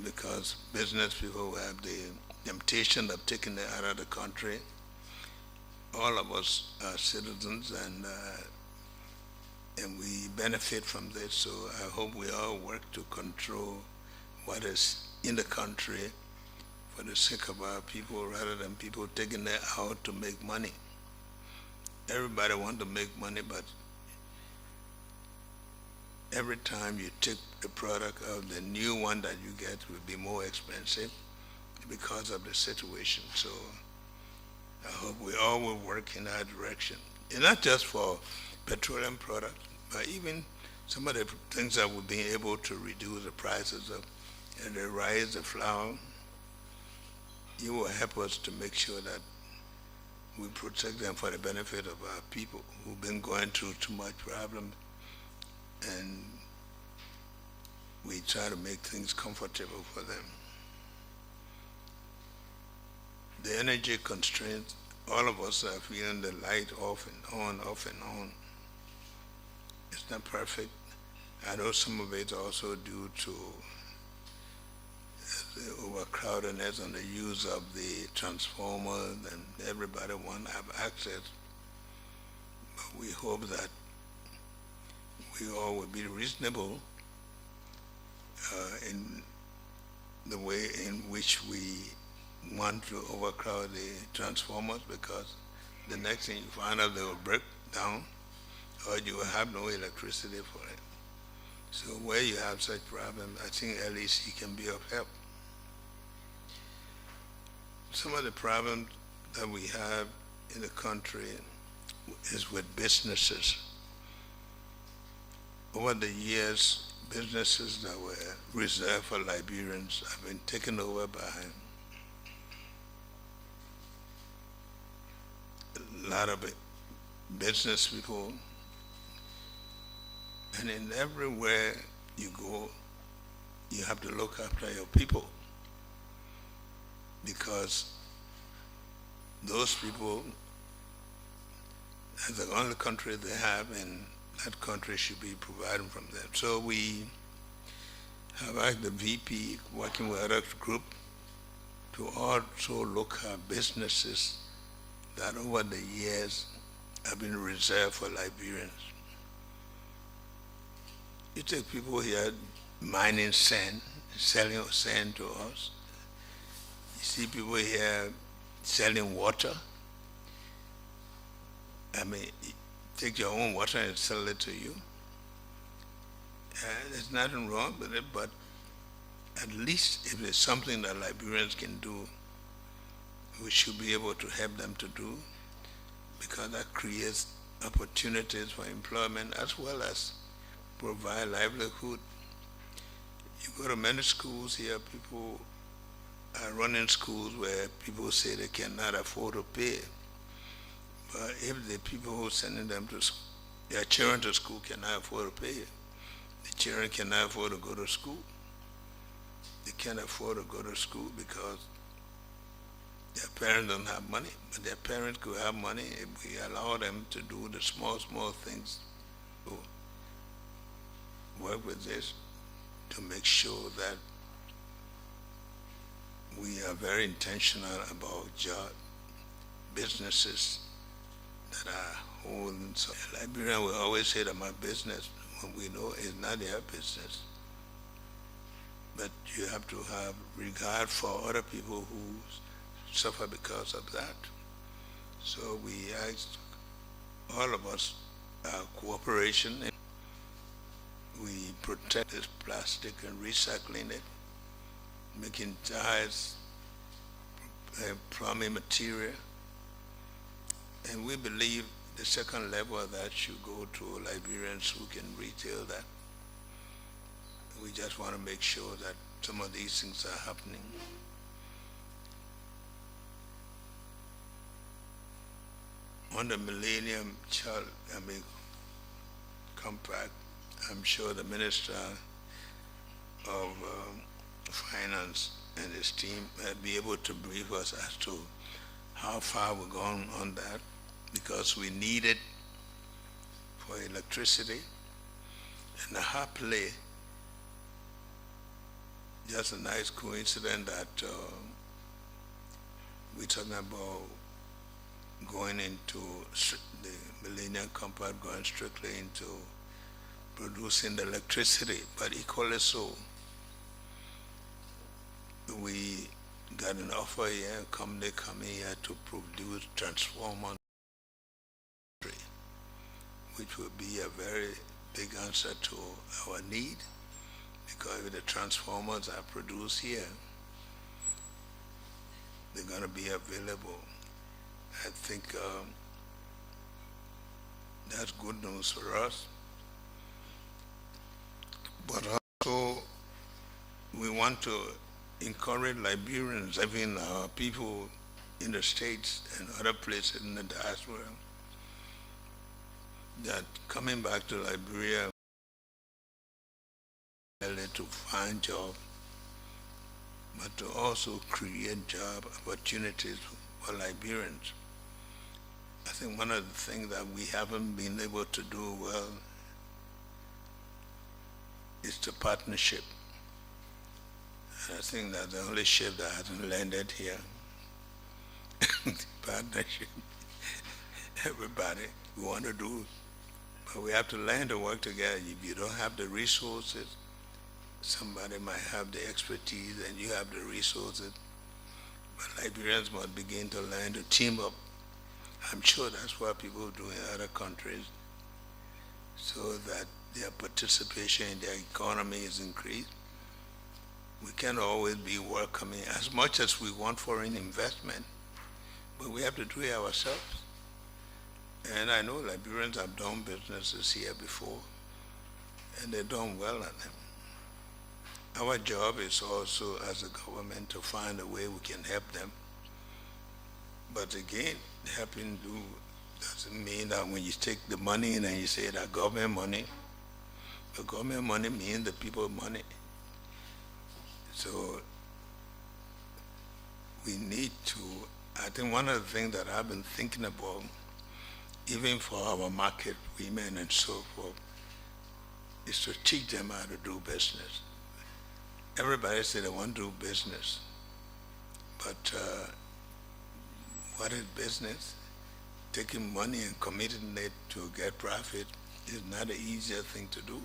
because business people have the temptation of taking it out of the country. All of us are citizens, and we benefit from this, so I hope we all work to control what is in the country for the sake of our people, rather than people taking it out to make money. Everybody wants to make money, but every time you take the product out, the new one that you get will be more expensive because of the situation. So I hope we all will work in that direction. And not just for petroleum products, but even some of the things that we've been able to reduce the prices of, the rice, the flour. You will help us to make sure that we protect them for the benefit of our people who've been going through too much problem, and we try to make things comfortable for them. The energy constraints, all of us are feeling the light off and on, off and on. It's not perfect. I know some of it's also due to the overcrowdedness and the use of the transformers, and everybody want to have access. But we hope that we all will be reasonable in the way in which we want to overcrowd the transformers, because the next thing you find out they will break down, or you will have no electricity for it. So where you have such problems, I think LEC can be of help. Some of the problems that we have in the country is with businesses. Over the years, businesses that were reserved for Liberians have been taken over by a lot of business people. And in everywhere you go, you have to look after your people, because those people, that's the only country they have, and that country should be providing from them. So we have asked the VP, working with other group, to also look at businesses that over the years have been reserved for Liberians. You take people here mining sand, selling sand to us. You see people here selling water. I mean, you take your own water and sell it to you. There's nothing wrong with it, but at least if there's something that Liberians can do, we should be able to help them to do, because that creates opportunities for employment as well as provide livelihood. You go to many schools here, people are running schools where people say they cannot afford to pay. But if the people who are sending them to their children to school cannot afford to pay, the children cannot afford to go to school. They can't afford to go to school because their parents don't have money, but their parents could have money if we allow them to do the small things to work with this, to make sure that we are very intentional about job, businesses that are holding. So Liberian will always say that my business, when we know it's not their business. But you have to have regard for other people who suffer because of that. So we ask all of us cooperation. We protect this plastic and recycling it, making tires, plumbing material. And we believe the second level of that should go to Liberians who can retail that. We just want to make sure that some of these things are happening. On the Millennium Compact, I'm sure the Minister of Finance and his team will be able to brief us as to how far we're gone on that, because we need it for electricity. And happily, just a nice coincidence that we're talking about going into the Millennium Compact, going strictly into producing the electricity, but equally so, we got an offer here, company coming here to produce transformers, which will be a very big answer to our need, because if the transformers are produced here, they're going to be available. I think that's good news for us. But also, we want to encourage Liberians, even our people in the States and other places in the diaspora, that coming back to Liberia to find jobs, but to also create job opportunities for Liberians. I think one of the things that we haven't been able to do well is the partnership. And I think that's the only ship that hasn't landed here. Partnership. Everybody, we want to do, but we have to learn to work together. If you don't have the resources, somebody might have the expertise and you have the resources. But Liberians must begin to learn to team up. I'm sure that's what people do in other countries, so that their participation in their economy is increased. We can't always be welcoming as much as we want foreign investment, but we have to do it ourselves. And I know Liberians have done businesses here before, and they've done well at them. Our job is also, as a government, to find a way we can help them. But again, helping do doesn't mean that when you take the money and you say that government money, the government money means the people's money. So we need to, I think one of the things that I've been thinking about, even for our market women and so forth, is to teach them how to do business. Everybody says they want to do business, but what is business? Taking money and committing it to get profit is not an easier thing to do.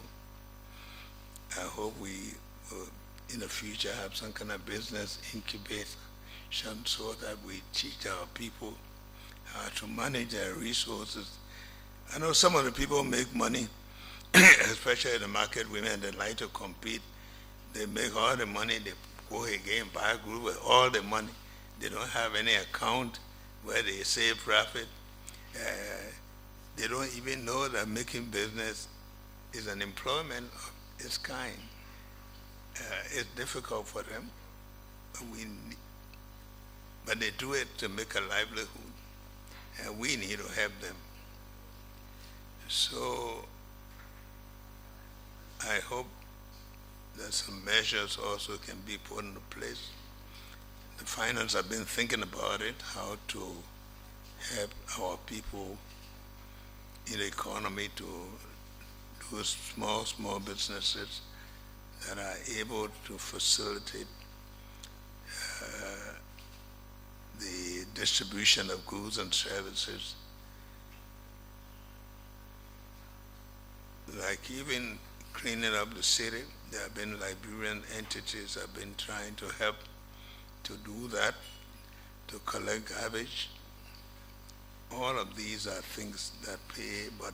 I hope we will in the future have some kind of business incubation so that we teach our people how to manage their resources. I know some of the people make money, especially the market women, they like to compete, They make all the money, they go again, buy a group with all the money. They don't have any account where they save profit. They don't even know that making business is an employment of its kind. It's difficult for them, but they do it to make a livelihood, and we need to help them. So I hope that some measures also can be put into place. The finance have been thinking about it, how to help our people in the economy to do small businesses that are able to facilitate the distribution of goods and services. Like even cleaning up the city, there have been Liberian entities that have been trying to help to do that, to collect garbage. All of these are things that pay, but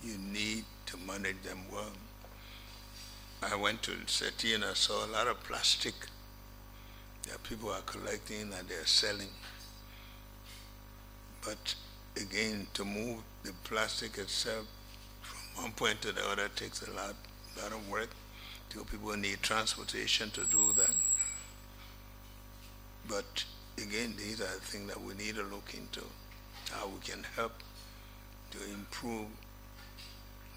you need to manage them well. I went to the city and I saw a lot of plastic that people are collecting and they're selling. But again, to move the plastic itself from one point to the other takes a lot of work. So people need transportation to do that. But again, these are the things that we need to look into, how we can help to improve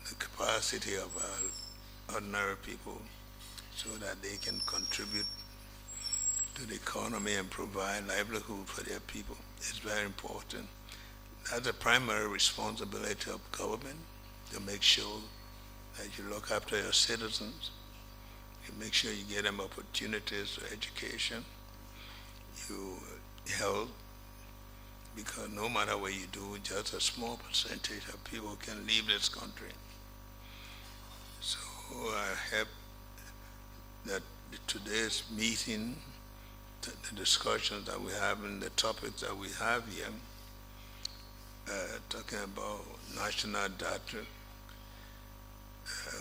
the capacity of our ordinary people so that they can contribute to the economy and provide livelihood for their people. It's very important. That's the primary responsibility of government, to make sure that you look after your citizens, you make sure you get them opportunities for education, you help, because no matter what you do, just a small percentage of people can leave this country. So I hope that today's meeting, the discussions that we have and the topics that we have here, talking about national data,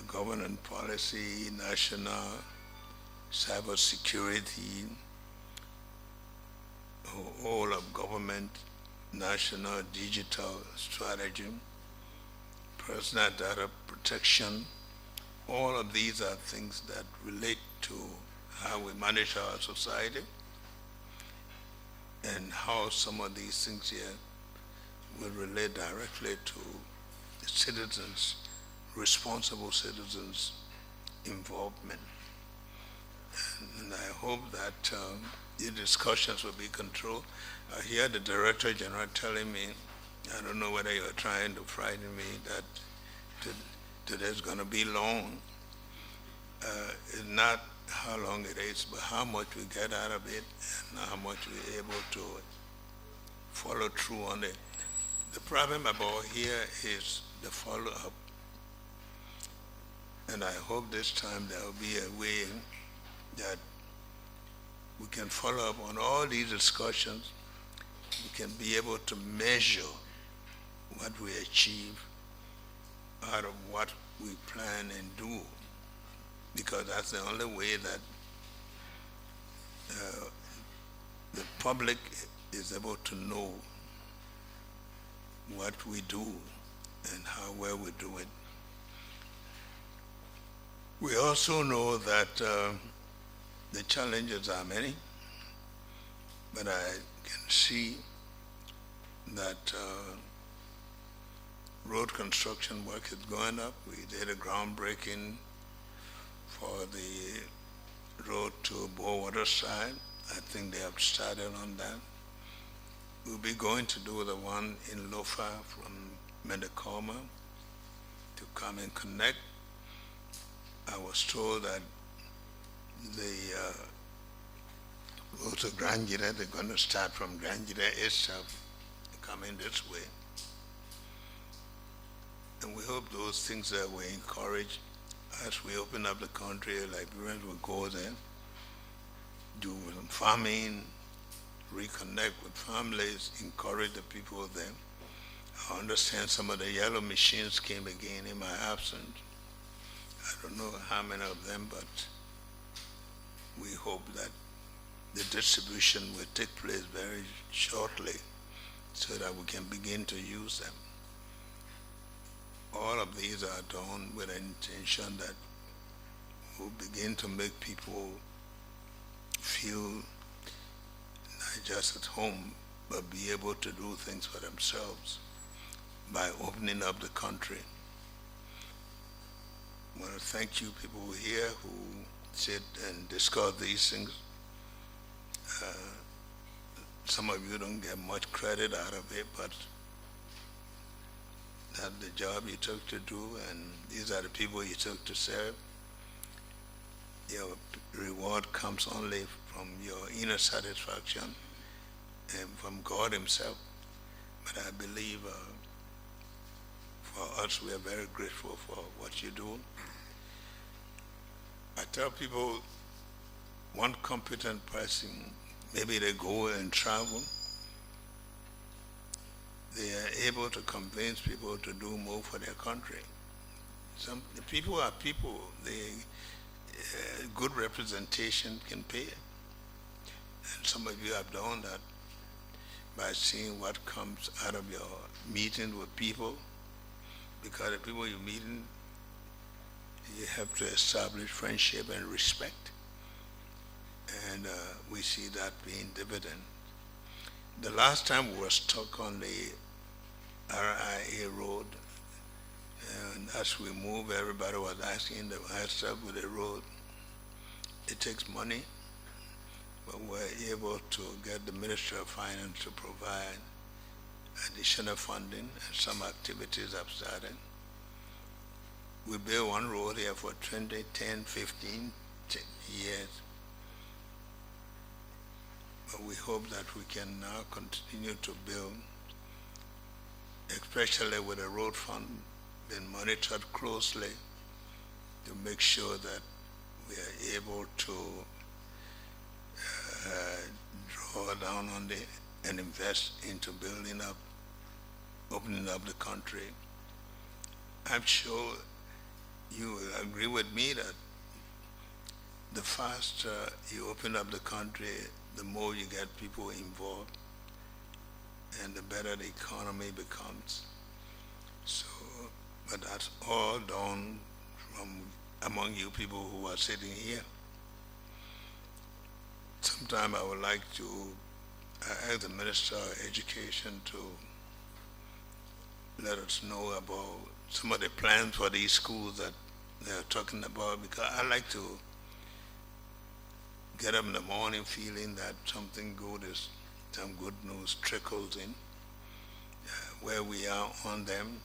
governance policy, national cybersecurity, whole of government, national digital strategy, personal data protection. All of these are things that relate to how we manage our society and how some of these things here will relate directly to citizens, responsible citizens' involvement. And I hope that the discussions will be controlled. I hear the Director General telling me, I don't know whether you're trying to frighten me, that today's going to be long. It's not how long it is, but how much we get out of it and how much we're able to follow through on it. The problem about here is the follow-up. And I hope this time there will be a way that we can follow up on all these discussions. We can be able to measure what we achieve out of what we plan and do, because that's the only way that the public is able to know what we do and how well we do it. We also know that the challenges are many, but I can see that road construction work is going up. We did a groundbreaking for the road to Boakai. I think they have started on that. We'll be going to do the one in Lofa from Medakoma to come and connect. I was told that the road to Granjira, they're going to start from Granjira itself, coming this way. And we hope those things that we encourage as we open up the country, Liberians will go there, do some farming, reconnect with families, encourage the people there. I understand some of the yellow machines came again in my absence. I don't know how many of them, but we hope that the distribution will take place very shortly so that we can begin to use them. All of these are done with an intention that will begin to make people feel not just at home, but be able to do things for themselves by opening up the country. I want to thank you people here who sit and discuss these things. Some of you don't get much credit out of it, but that's the job you took to do, and these are the people you took to serve. Your reward comes only from your inner satisfaction and from God Himself. But I believe for us, we are very grateful for what you do. I tell people, one competent person, maybe they go and travel, they are able to convince people to do more for their country. The people are people. Good representation can pay. And some of you have done that by seeing what comes out of your meeting with people, because the people you're meeting, you have to establish friendship and respect. And we see that being dividend. The last time we were stuck on the RIA road, and as we move, everybody was asking the what's up with the road. It takes money, but we're able to get the Ministry of Finance to provide additional funding, and some activities have started. We built one road here for 20, 10, 15 years. But we hope that we can now continue to build, especially with the road fund being monitored closely to make sure that we are able to draw down on and invest into building up, opening up the country. I'm sure you will agree with me that the faster you open up the country, the more you get people involved, and the better the economy becomes. So, but that's all done from among you people who are sitting here. Sometime I would like to ask the Minister of Education to let us know about some of the plans for these schools that they're talking about, because I like to get up in the morning feeling that something good is, some good news trickles in, where we are on them,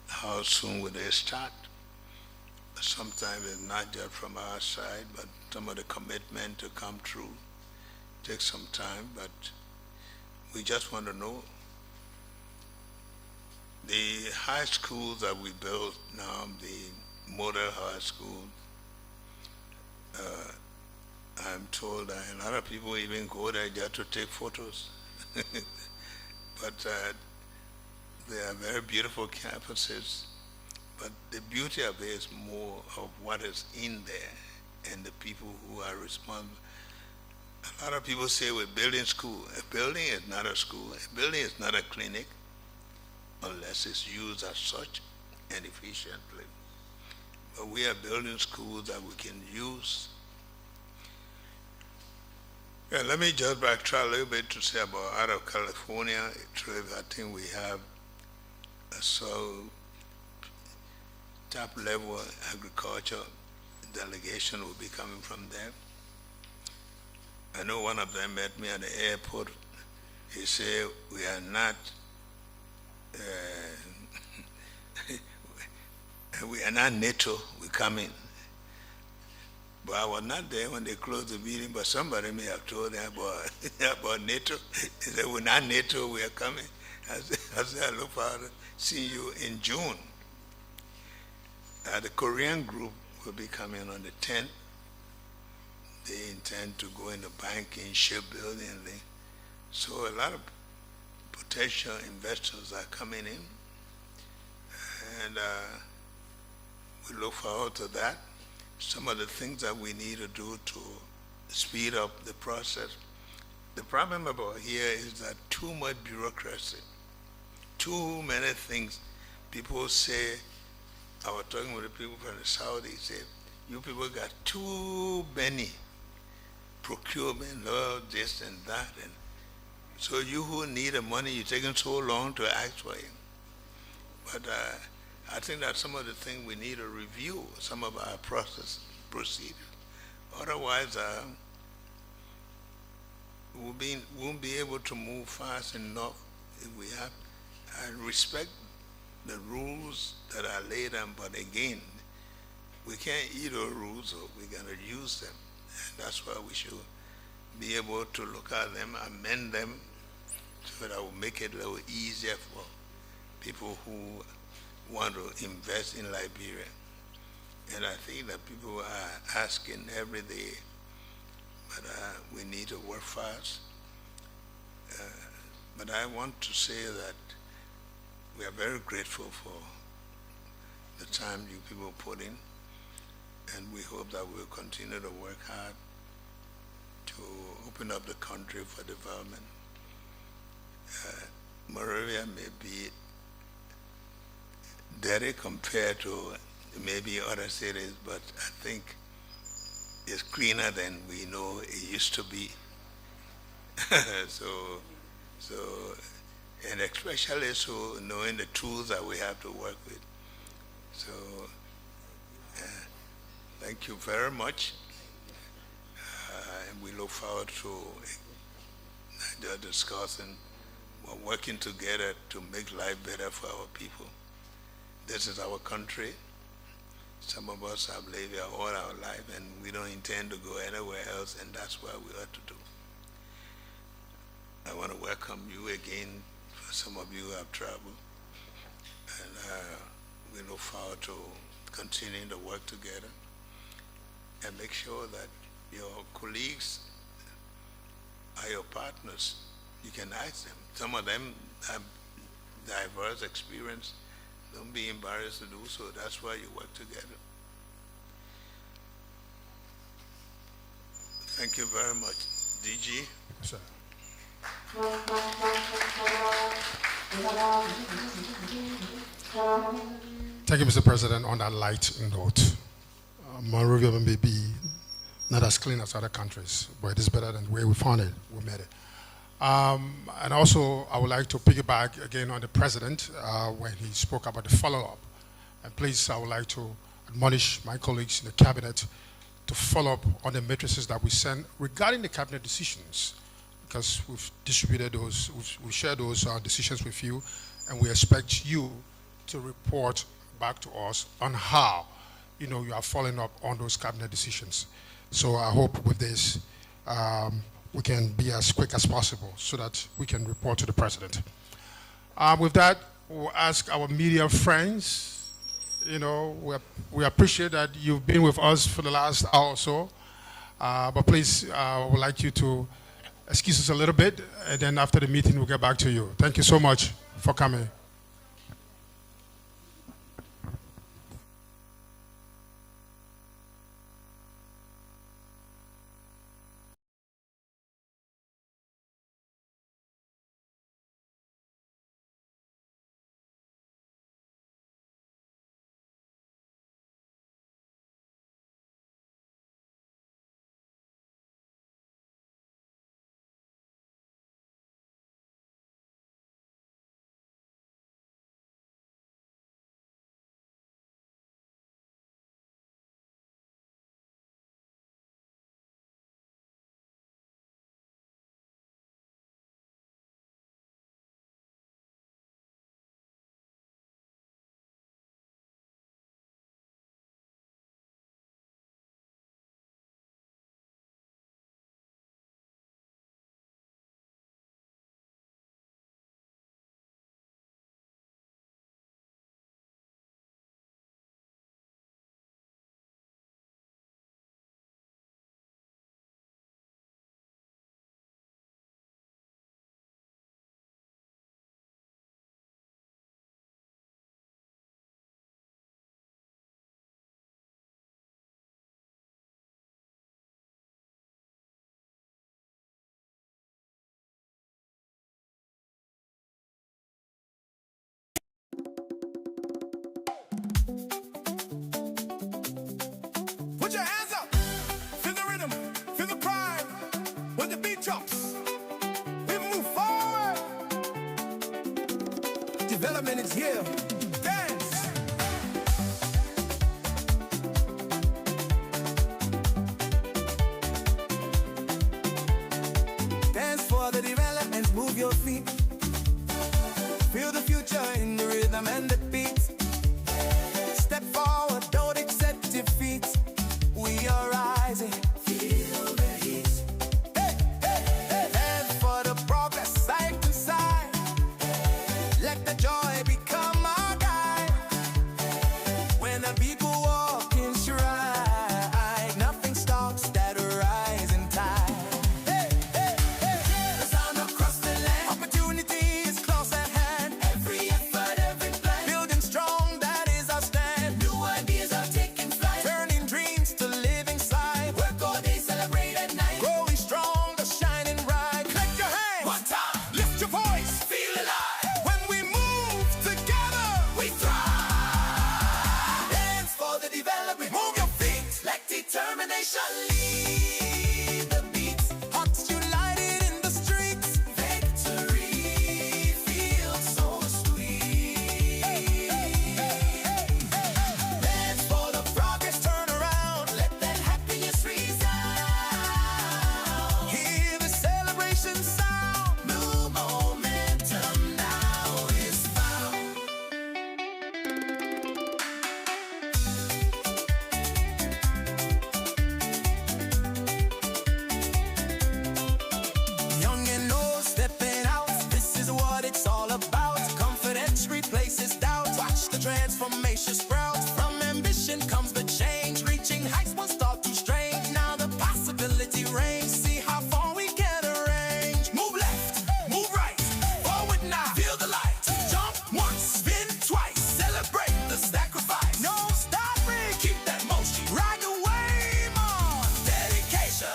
how soon will they start. Sometimes it's not just from our side, but some of the commitment to come through takes some time, but we just want to know. The high schools that we built now, the model high school, I'm told that a lot of people even go there just to take photos. But they are very beautiful campuses. But the beauty of it is more of what is in there and the people who are responsible. A lot of people say we're building school. A building is not a school. A building is not a clinic unless it's used as such and efficiently. But we are building schools that we can use. Yeah, let me just backtrack a little bit to say about out of California. I think we have a top level agriculture delegation will be coming from there. I know one of them met me at the airport. He said, we are not we are not NATO, we're coming. But I was not there when they closed the meeting, but somebody may have told them about NATO. They said, we're not NATO, we are coming. I said, I look forward to seeing you in June. The Korean group will be coming on the 10th. They intend to go into banking, shipbuilding. So a lot of potential investors are coming in. And we look forward to that. some of the things that we need to do to speed up the process. The problem about here is that too much bureaucracy, too many things. People say, I was talking with the people from the South, they said, you people got too many procurement, this and that. And so you who need the money, you're taking so long to ask for it. But I think that some of the things we need to review, some of our procedures. Otherwise, won't be able to move fast enough if we have. I respect the rules that are laid down, but again, we can't eat those rules, so we're going to use them. And that's why we should be able to look at them, amend them, so that will make it a little easier for people who want to invest in Liberia. And I think that people are asking every day, but we need to work fast. But I want to say that we are very grateful for the time you people put in, and we hope that we'll continue to work hard to open up the country for development. Monrovia may be dirty compared to maybe other cities, but I think it's cleaner than we know it used to be. so, and especially so knowing the tools that we have to work with. So, thank you very much, and we look forward to the discussion, working together to make life better for our people. This is our country. Some of us have lived here all our life, and we don't intend to go anywhere else, and that's what we ought to do. I want to welcome you again. For some of you who have traveled, and we look forward to continuing to work together and make sure that your colleagues are your partners. You can ask them. Some of them have diverse experience. Don't be embarrassed to do so. That's why you work together. Thank you very much. DG? Sir. Thank you, Mr. President. On that light note, Monrovia may be not as clean as other countries, but it is better than the way we found it. We made it. And also, I would like to piggyback again on the president when he spoke about the follow-up. And please, I would like to admonish my colleagues in the cabinet to follow up on the matrices that we send regarding the cabinet decisions, because we've distributed those, we've shared those decisions with you, and we expect you to report back to us on how, you are following up on those cabinet decisions. So I hope with this, we can be as quick as possible so that we can report to the president. With that, we'll ask our media friends. We appreciate that you've been with us for the last hour or so. But please, I would like you to excuse us a little bit, and then after the meeting, we'll get back to you. Thank you so much for coming. drops, we move forward. Development is here. Dance. Dance for the development, move your feet. Feel the future in the rhythm and the beat. Step forward, don't accept defeat. We are rising. Feel the heat. Hey, hey, hey. Dance for the progress, side to side. Let the joy become our guide. When the people walk in stride, nothing stops that rising tide. Hey, hey, hey. The sound across the land. Opportunity is close at hand. Every effort, every plan. Building strong, that is our stand. New ideas are taking flight. Turning dreams to living sight. Work all day, celebrate at night. Growing stronger, shining bright. Clap your hands. One time. Lift your voice. Feel alive. When we move together, we thrive. Dance for the development. Move your feet. Let determination lead the beat. Hearts united in the streets. Victory feels so sweet. Dance for the progress, turn around. Let that happiness resound. Hear the celebration sound. New momentum now is found. Young and old stepping out. This is what it's all about. Confidence replaces doubt. Watch the transformation sprout. From ambition comes the change. Reaching heights will start to strain. Now the possibility reigns. See how far we can arrange. Move left, move right. Forward now. Feel the light. Jump once, spin twice. Celebrate the sacrifice. No stopping. Keep that motion. Ride the wave on. Dedication.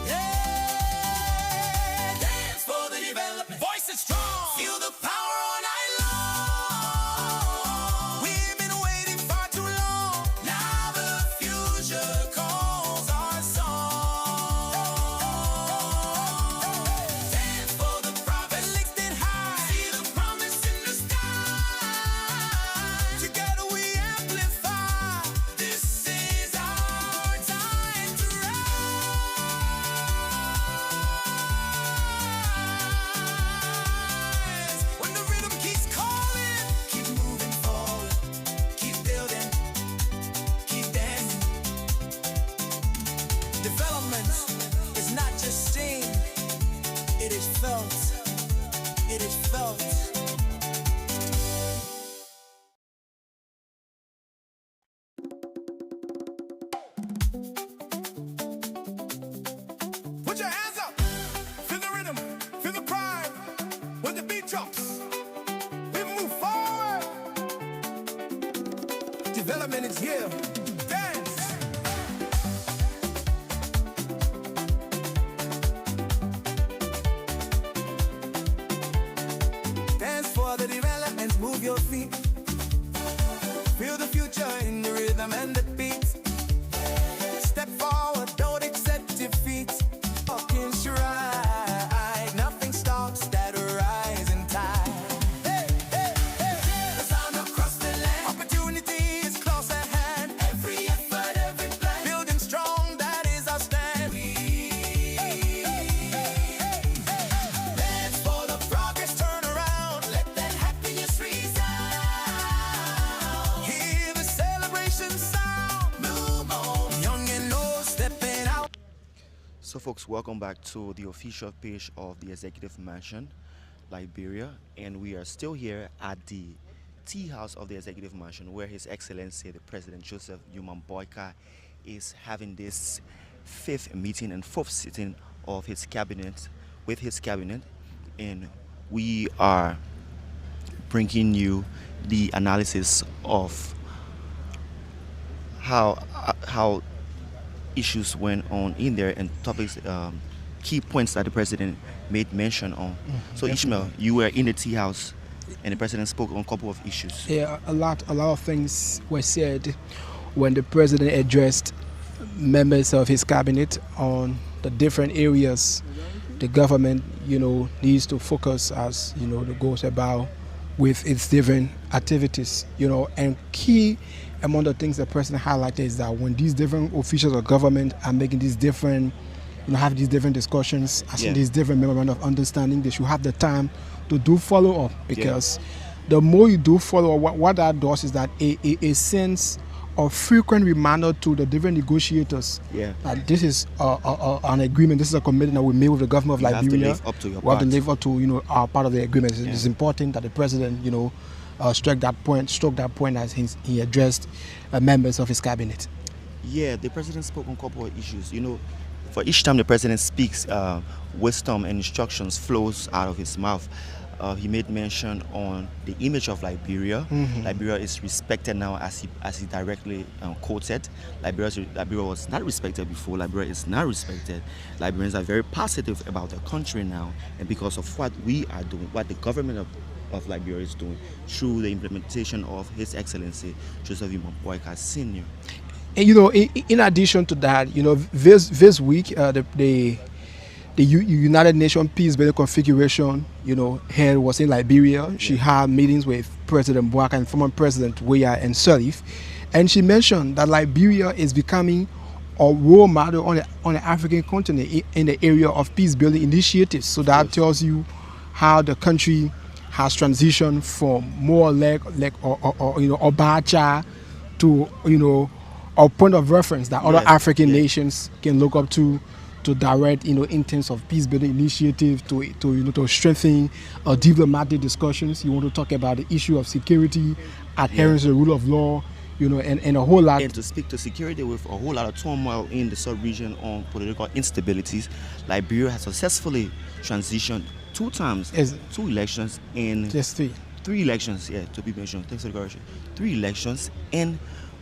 Yeah, dance for the development. Voice is strong. Feel the power all night long. We've been waiting far too long. Now the future calls our song. Dance for the prophet, lifted high. See the promise in the sky. Together we amplify. This is our time to rise. When the rhythm keeps calling, keep moving forward, keep building, keep dancing. Development is not just seen, it is felt. It is felt. Put your hands up. Feel the rhythm. Feel the pride. When the beat drops, we move forward. Development is here. Dance. Dance for the development. Move your feet. Feel the future in the rhythm and the beat. Step forward, don't accept defeat. Walk in stride, nothing stops that rising tide. Hey, hey, hey. The sound across the land. Opportunity is close at hand. Every effort, every plan. Building strong, that is our stand. Dance for the progress, turn around. Let that happiness resound. Hear the celebration sound. New moment. Young and old stepping out. So, folks, welcome back to the official page of the Executive Mansion, Liberia, and we are still here at the tea house of the Executive Mansion, where His Excellency the President Joseph Boakai is having this fifth meeting and fourth sitting of his cabinet with his cabinet, and we are bringing you the analysis of how issues went on in there and topics key points that the president made mention on. So Ishmael, you were in the tea house, and the president spoke on a couple of issues. Yeah, a lot of things were said when the president addressed members of his cabinet on the different areas the government, needs to focus as, the goes about with its different activities, and key among the things the president highlighted is that when these different officials of government are making these different, have these different discussions, asking these different memorandum of understanding, they should have the time to do follow up, because the more you do follow up, what that does is that a sense of frequent reminder to the different negotiators that this is an agreement, this is a commitment that we made with the government of Liberia. You have to live up to your we have part. to live up to our part of the agreement. It's important that the president struck that point as he addressed members of his cabinet. Yeah, the president spoke on a couple of issues. For each time the president speaks, wisdom and instructions flows out of his mouth. He made mention on the image of Liberia. Liberia is respected now, as he directly quoted. Liberia was not respected before. Liberia is now respected. Liberians are very positive about the country now, and because of what we are doing, what the government of Liberia is doing through the implementation of His Excellency Joseph Boakai Sr. And in addition to that, this week the United Nations Peace Building Configuration, head was in Liberia. She had meetings with President Boakai and former President Weah and Sirleaf, and she mentioned that Liberia is becoming a role model on the African continent in the area of peace building initiatives. So that tells you how the country has transitioned from more like Obacha to a point of reference that other African nations can look up to direct, in terms of peace building initiative, to strengthen diplomatic discussions. You want to talk about the issue of security, adherence to the rule of law, and a whole lot. And to speak to security with a whole lot of turmoil in the sub-region on political instabilities, Liberia has successfully transitioned 2 times, 2 elections, and just 3 elections, to be mentioned. Thanks for the correction. 3 elections, and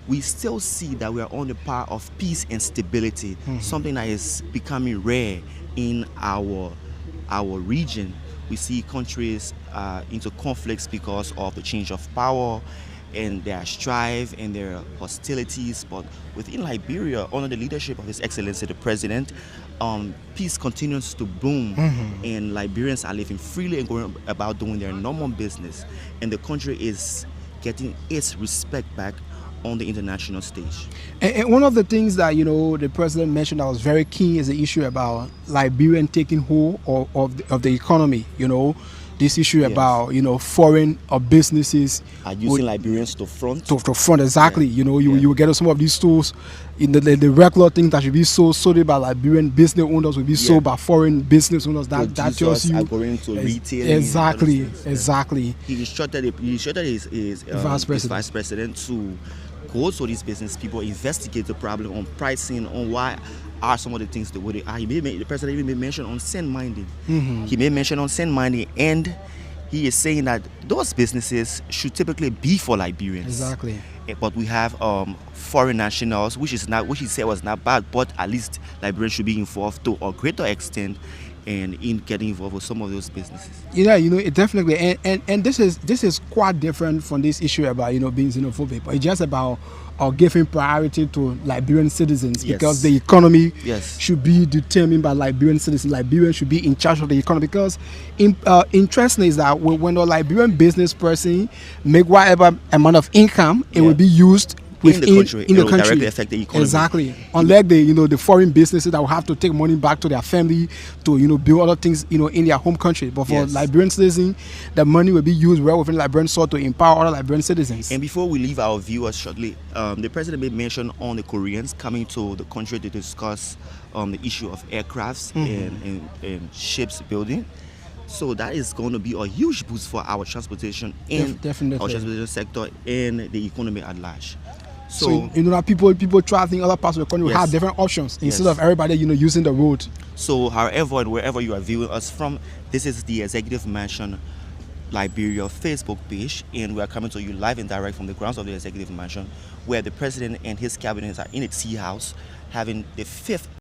we still see that we are on the path of peace and stability, something that is becoming rare in our region. We see countries into conflicts because of the change of power and their strife and their hostilities. But within Liberia, under the leadership of His Excellency the President, peace continues to boom, and Liberians are living freely and going about doing their normal business, and the country is getting its respect back on the international stage. And one of the things that the president mentioned that was very key is the issue about Liberian taking hold of the economy. This issue about foreign businesses are using Liberians to front. To front, exactly. You will get some of these stores in the regular things that should be sold by Liberian business owners will be sold by foreign business owners. That tells you are going to retail. Exactly. He instructed his vice president to go to these business people, investigate the problem on pricing, on why are some of the things the way they are. The president even made mention on sand mining. He made mention on sand mining, and he is saying that those businesses should typically be for Liberians. Exactly. But we have foreign nationals, which he said was not bad, but at least Liberians should be involved to a greater extent and in getting involved with some of those businesses. It definitely, and this is quite different from this issue about being xenophobic, but it's just about giving priority to Liberian citizens, because the economy should be determined by Liberian citizens. Liberians should be in charge of the economy, because interesting is that when a Liberian business person make whatever amount of income, it will be used within the country. It will directly affect the economy. Exactly. Unlike the foreign businesses that will have to take money back to their family to build other things in their home country. But for Liberian citizens, the money will be used well within Liberian soil to empower other Liberian citizens. And before we leave our viewers shortly, the president made mention on the Koreans coming to the country to discuss the issue of aircrafts and ships building. So that is going to be a huge boost for our transportation and our transportation sector and the economy at large. So that people traveling other parts of the country will have different options instead of everybody using the road. So however and wherever you are viewing us from, this is the Executive Mansion Liberia Facebook page, and we are coming to you live and direct from the grounds of the Executive Mansion, where the president and his cabinet are in a tea house having the 5th